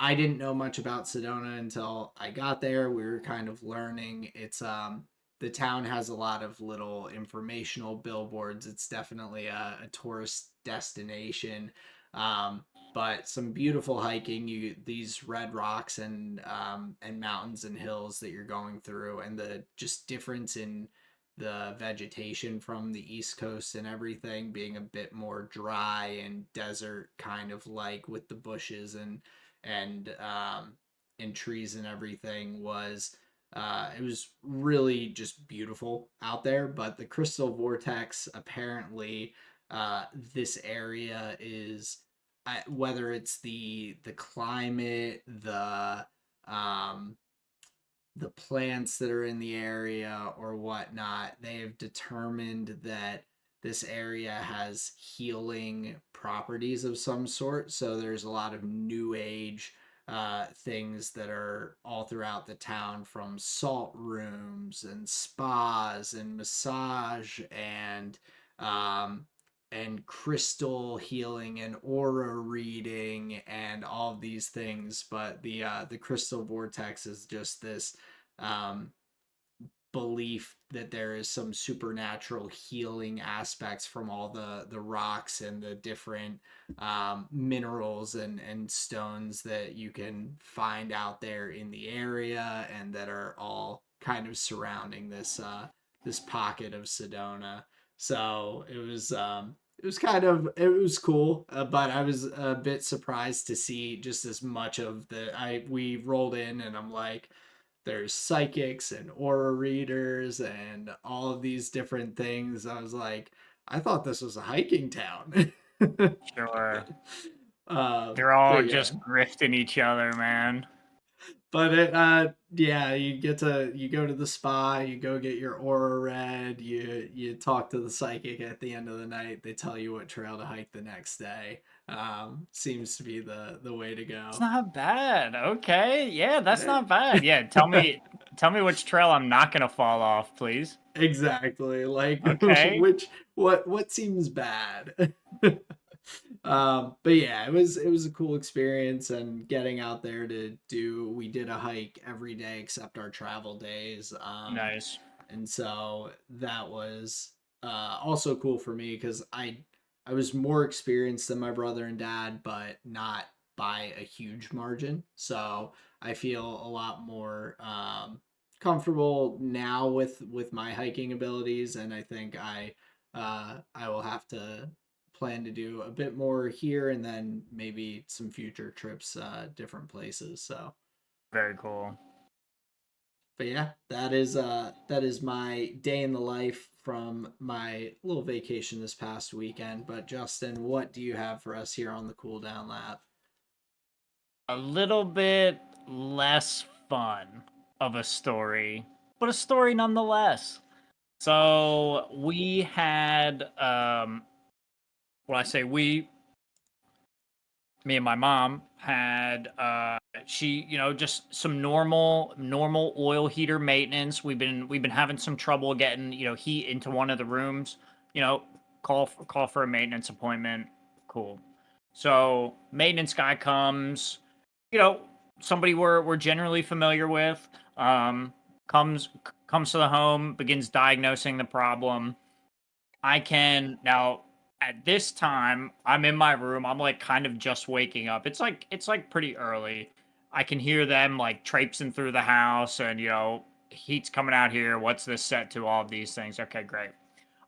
I didn't know much about Sedona until I got there. We were kind of learning. It's the town has a lot of little informational billboards. It's definitely a tourist destination. Um, but some beautiful hiking. You these red rocks and mountains and hills that you're going through, and the just difference in the vegetation from the East Coast and everything being a bit more dry and desert kind of, like with the bushes and and trees and everything, was it was really just beautiful out there. But the Crystal Vortex, apparently, this area is, whether it's the climate, um, the plants that are in the area or whatnot, they have determined that this area has healing properties of some sort. So there's a lot of new age things that are all throughout the town, from salt rooms and spas and massage um, and crystal healing and aura reading and all of these things. But the Crystal Vortex is just this um, belief that there is some supernatural healing aspects from all the rocks and the different minerals and stones that you can find out there in the area and that are all kind of surrounding this pocket of Sedona. So it was kind of it was cool, but I was a bit surprised to see just as much of the I we rolled in and I'm like, there's psychics and aura readers and all of these different things. I was like, I thought this was a hiking town. Sure. um, They're all but yeah, just grifting each other, man. but yeah, you go to the spa, you go get your aura read, you talk to the psychic at the end of the night. They tell you what trail to hike the next day. Seems to be the way to It's go. not bad. Okay. Yeah, that's Eh. not bad. Yeah, tell me which trail I'm not gonna fall off, please. Exactly. Like Okay. what seems bad. But yeah, it was a cool experience and getting out there to do we did a hike every day except our travel days. Nice. And so that was also cool for me because I was more experienced than my brother and dad, but not by a huge margin. So I feel a lot more comfortable now with my hiking abilities, and I think I will have to plan to do a bit more here and then maybe some future trips different places. So Very cool. but yeah, that is my day in the life from my little vacation this past weekend. But Justin, what do you have for us here on the cool down lap? A little bit less fun of a story, but a story nonetheless. So we had well I say we me and my mom had she just some normal oil heater maintenance. We've been having some trouble getting heat into one of the rooms. you know call for a maintenance appointment. Cool. So maintenance guy comes, you know somebody we're generally familiar with. Um comes comes to the home, begins diagnosing the problem. I can now at this time, I'm in my room. I'm like kind of just waking up. It's like pretty early. I can hear them like traipsing through the house and heat's coming out here. What's this set to? All of these things. Okay, great.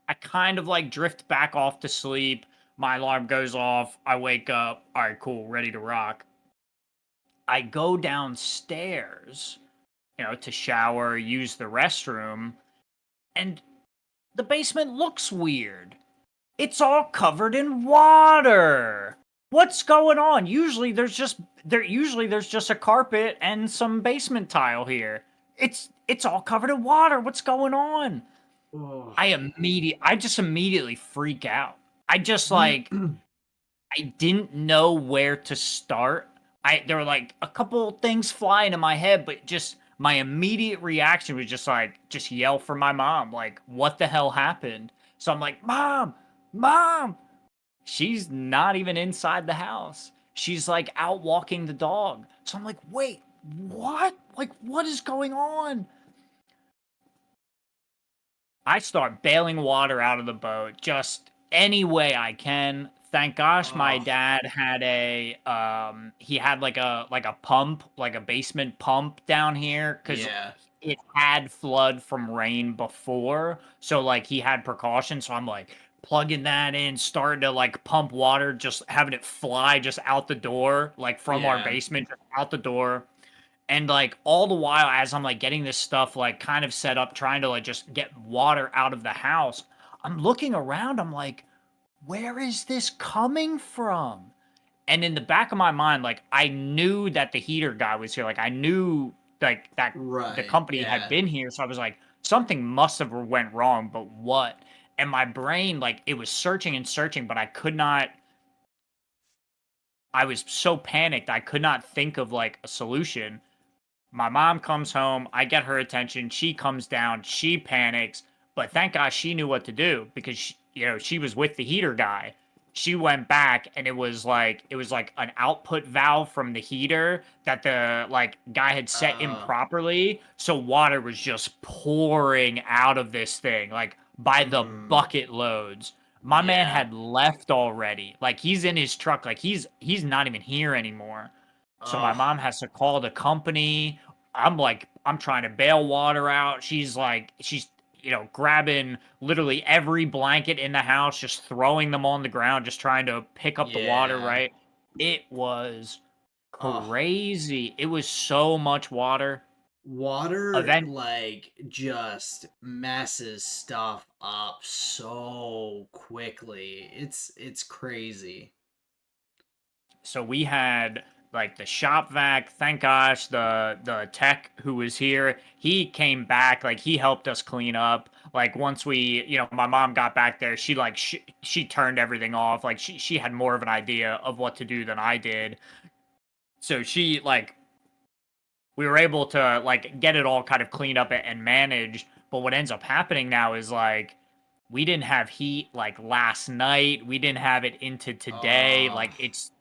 I kind of like drift back off to sleep. My alarm goes off. I wake up. All right, cool, ready to rock. I go downstairs, to shower, use the restroom, and the basement looks weird. It's all covered in water. What's going on? Usually there's just a carpet and some basement tile here. It's all covered in water. What's going on? Oh. I just immediately freak out. I just like I didn't know where to start. There were like a couple things flying in my head, but just my immediate reaction was just yell for my mom, like, what the hell happened? So I'm like, Mom. She's not even inside the house. She's like out walking the dog. So I'm like, wait, what? Like, what is going on? I start bailing water out of the boat just any way I can. Thank gosh my Oh. dad had he had like a pump, like a basement pump down here cuz Yeah. it had flood from rain before. So like he had precautions. So I'm like plugging that in, starting to like pump water, just having it fly just out the door, like from our Yeah. basement just out the door. And like all the while, as I'm like getting this stuff like kind of set up, trying to like just get water out of the house, I'm looking around. I'm like, where is this coming from? And in the back of my mind, like I knew that the heater guy was here. Like I knew like that the Right. company had Yeah. been here. So I was like, something must have went wrong, but what? And my brain, like it was searching and searching, but I could not. I was so panicked, I could not think of like a solution. My mom comes home, I get her attention, she comes down, she panics, but thank God she knew what to do because she was with the heater guy. she went back and it was like an output valve from the heater that the like guy had set Uh, improperly, so water was just pouring out of this thing like by the mm, bucket loads. My man yeah. had left already. Like he's in his truck, like he's not even here anymore. So my Oh, mom has to call the company. I'm trying to bail water out. She's grabbing literally every blanket in the house, just throwing them on the ground, just trying to pick up the water, yeah. right? It was Oh, crazy. It was so much water. water Event like just messes stuff up so quickly. It's crazy. So we had like the shop vac. Thank gosh, the tech who was here, he came back. Like he helped us clean up. Like once my mom got back there, she turned everything off. Like she had more of an idea of what to do than I did. So we were able to like get it all kind of cleaned up and managed. But what ends up happening now is like we didn't have heat like last night. We didn't have it into today. Oh,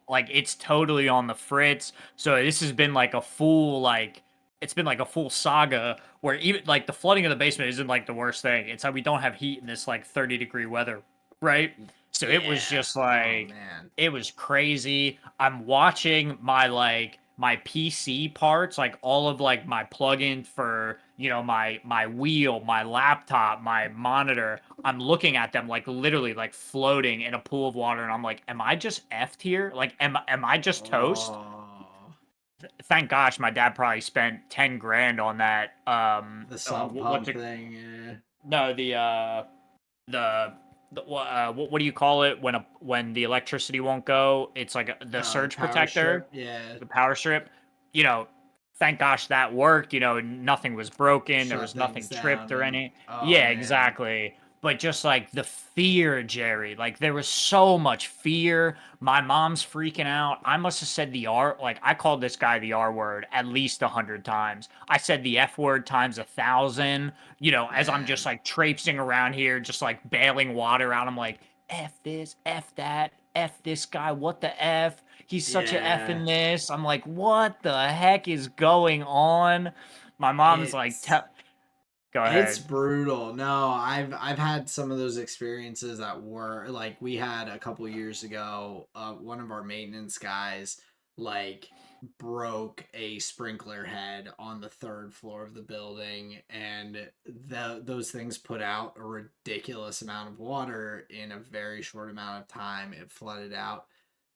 Like it's totally on the fritz. So this has been like a full like it's been like a full saga where even like the flooding of the basement isn't like the worst thing. It's how we don't have heat in this like 30-degree weather, right? So it was yeah. just Oh like man. it was crazy. I'm watching my PC parts, like all of like my plugins for, my wheel, my laptop, my monitor. I'm looking at them like literally like floating in a pool of water and I'm like, am I just effed here? Like am I just toast? Oh, Thank gosh my dad probably spent 10 grand on that the sump what's pump it thing. Yeah. no the what do you call it when the electricity won't go? It's like the Oh, the surge power protector, strip. Yeah. the power strip. You know, thank gosh that worked. Nothing was broken. There Shut was things nothing tripped down or and any. oh Yeah, man. exactly. But just like the fear, Jerry, like there was so much fear. My mom's freaking out. I must have said the R, like I called this guy the R word at least 100 times. I said the F word times 1,000. As I'm just Man. like traipsing around here, just like bailing water out. I'm like, F this, F that, F this guy, what the F? He's such a F Yeah. in this. I'm like, what the heck is going on? My mom's like, It's go It's ahead. brutal. No, I've had some of those experiences at work. Like we had a couple years ago, one of our maintenance guys like broke a sprinkler head on the third floor of the building, and those things put out a ridiculous amount of water in a very short amount of time. It flooded out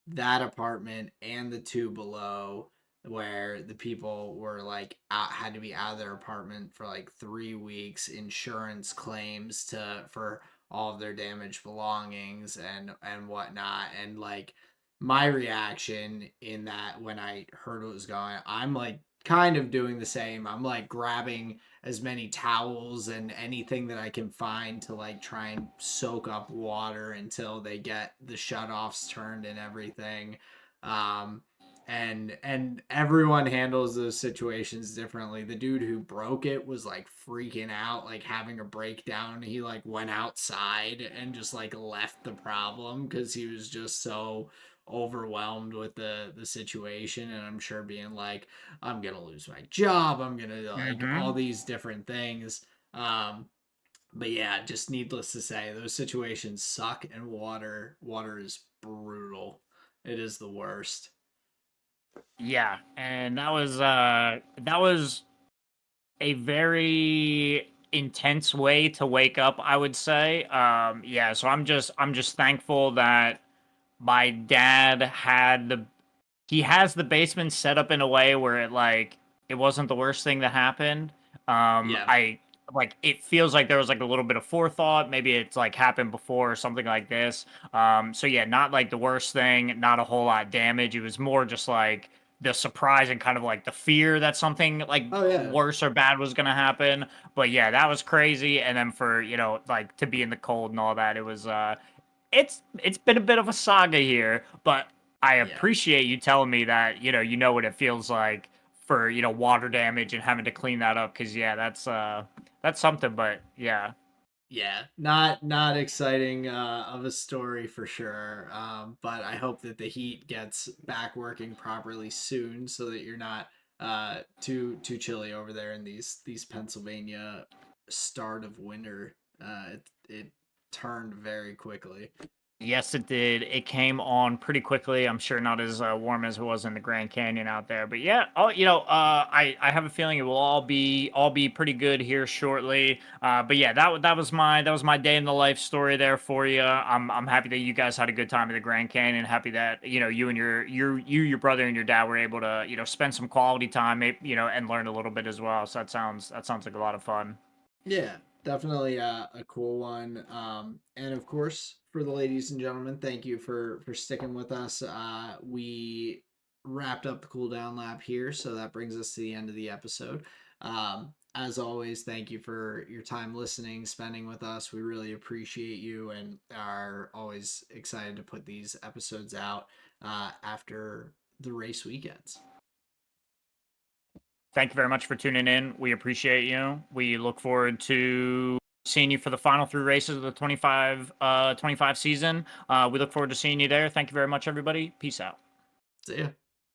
that apartment and the two below, where the people were like out, had to be out of their apartment for like 3 weeks, insurance claims for all of their damaged belongings and whatnot. And like my reaction in that, when I heard what was going, I'm like kind of doing the same. I'm like grabbing as many towels and anything that I can find to like try and soak up water until they get the shutoffs turned and everything. Um, and everyone handles those situations differently. The dude who broke it was like freaking out, like having a breakdown. He like went outside and just like left the problem because he was just so overwhelmed with the situation. And I'm sure being like, I'm gonna lose my job, I'm gonna like all Mm-hmm. these different things. um but yeah, just needless to say, those situations suck, and water is brutal. It is the worst. Yeah, and that was a very intense way to wake up, I would say. Yeah, so I'm just thankful that my dad he has the basement set up in a way where it wasn't the worst thing that happened. Yeah. I like it feels like there was like a little bit of forethought. Maybe it's like happened before or something like this. So yeah, not like the worst thing, not a whole lot of damage. It was more just like the surprise and kind of like the fear that something like Oh yeah. worse or bad was gonna happen. But yeah, that was crazy. And then for, like to be in the cold and all that, it's been a bit of a saga here, but I Yeah. appreciate you telling me that, you know what it feels like for, water damage and having to clean that up, because yeah, that's something, but yeah. Yeah, not exciting of a story for sure. But I hope that the heat gets back working properly soon, so that you're not too chilly over there in these Pennsylvania start of winter. It turned very quickly. Yes, it did. It came on pretty quickly. I'm sure not as warm as it was in the Grand Canyon out there, but yeah. Oh, I have a feeling it will all be pretty good here shortly. But yeah, that was my day in the life story there for you. I'm happy that you guys had a good time at the Grand Canyon. Happy that you and your brother and your dad were able to spend some quality time, and learn a little bit as well. So that sounds like a lot of fun. Yeah, definitely a cool one. And of course, for the ladies and gentlemen, thank you for sticking with us. We wrapped up the cool down lap here, so that brings us to the end of the episode. As always, thank you for your time listening, spending with us. We really appreciate you, and are always excited to put these episodes out after the race weekends. Thank you very much for tuning in. We appreciate you. We look forward to seeing you for the final three races of the 25 season. We look forward to seeing you there. Thank you very much, everybody. Peace out. See ya.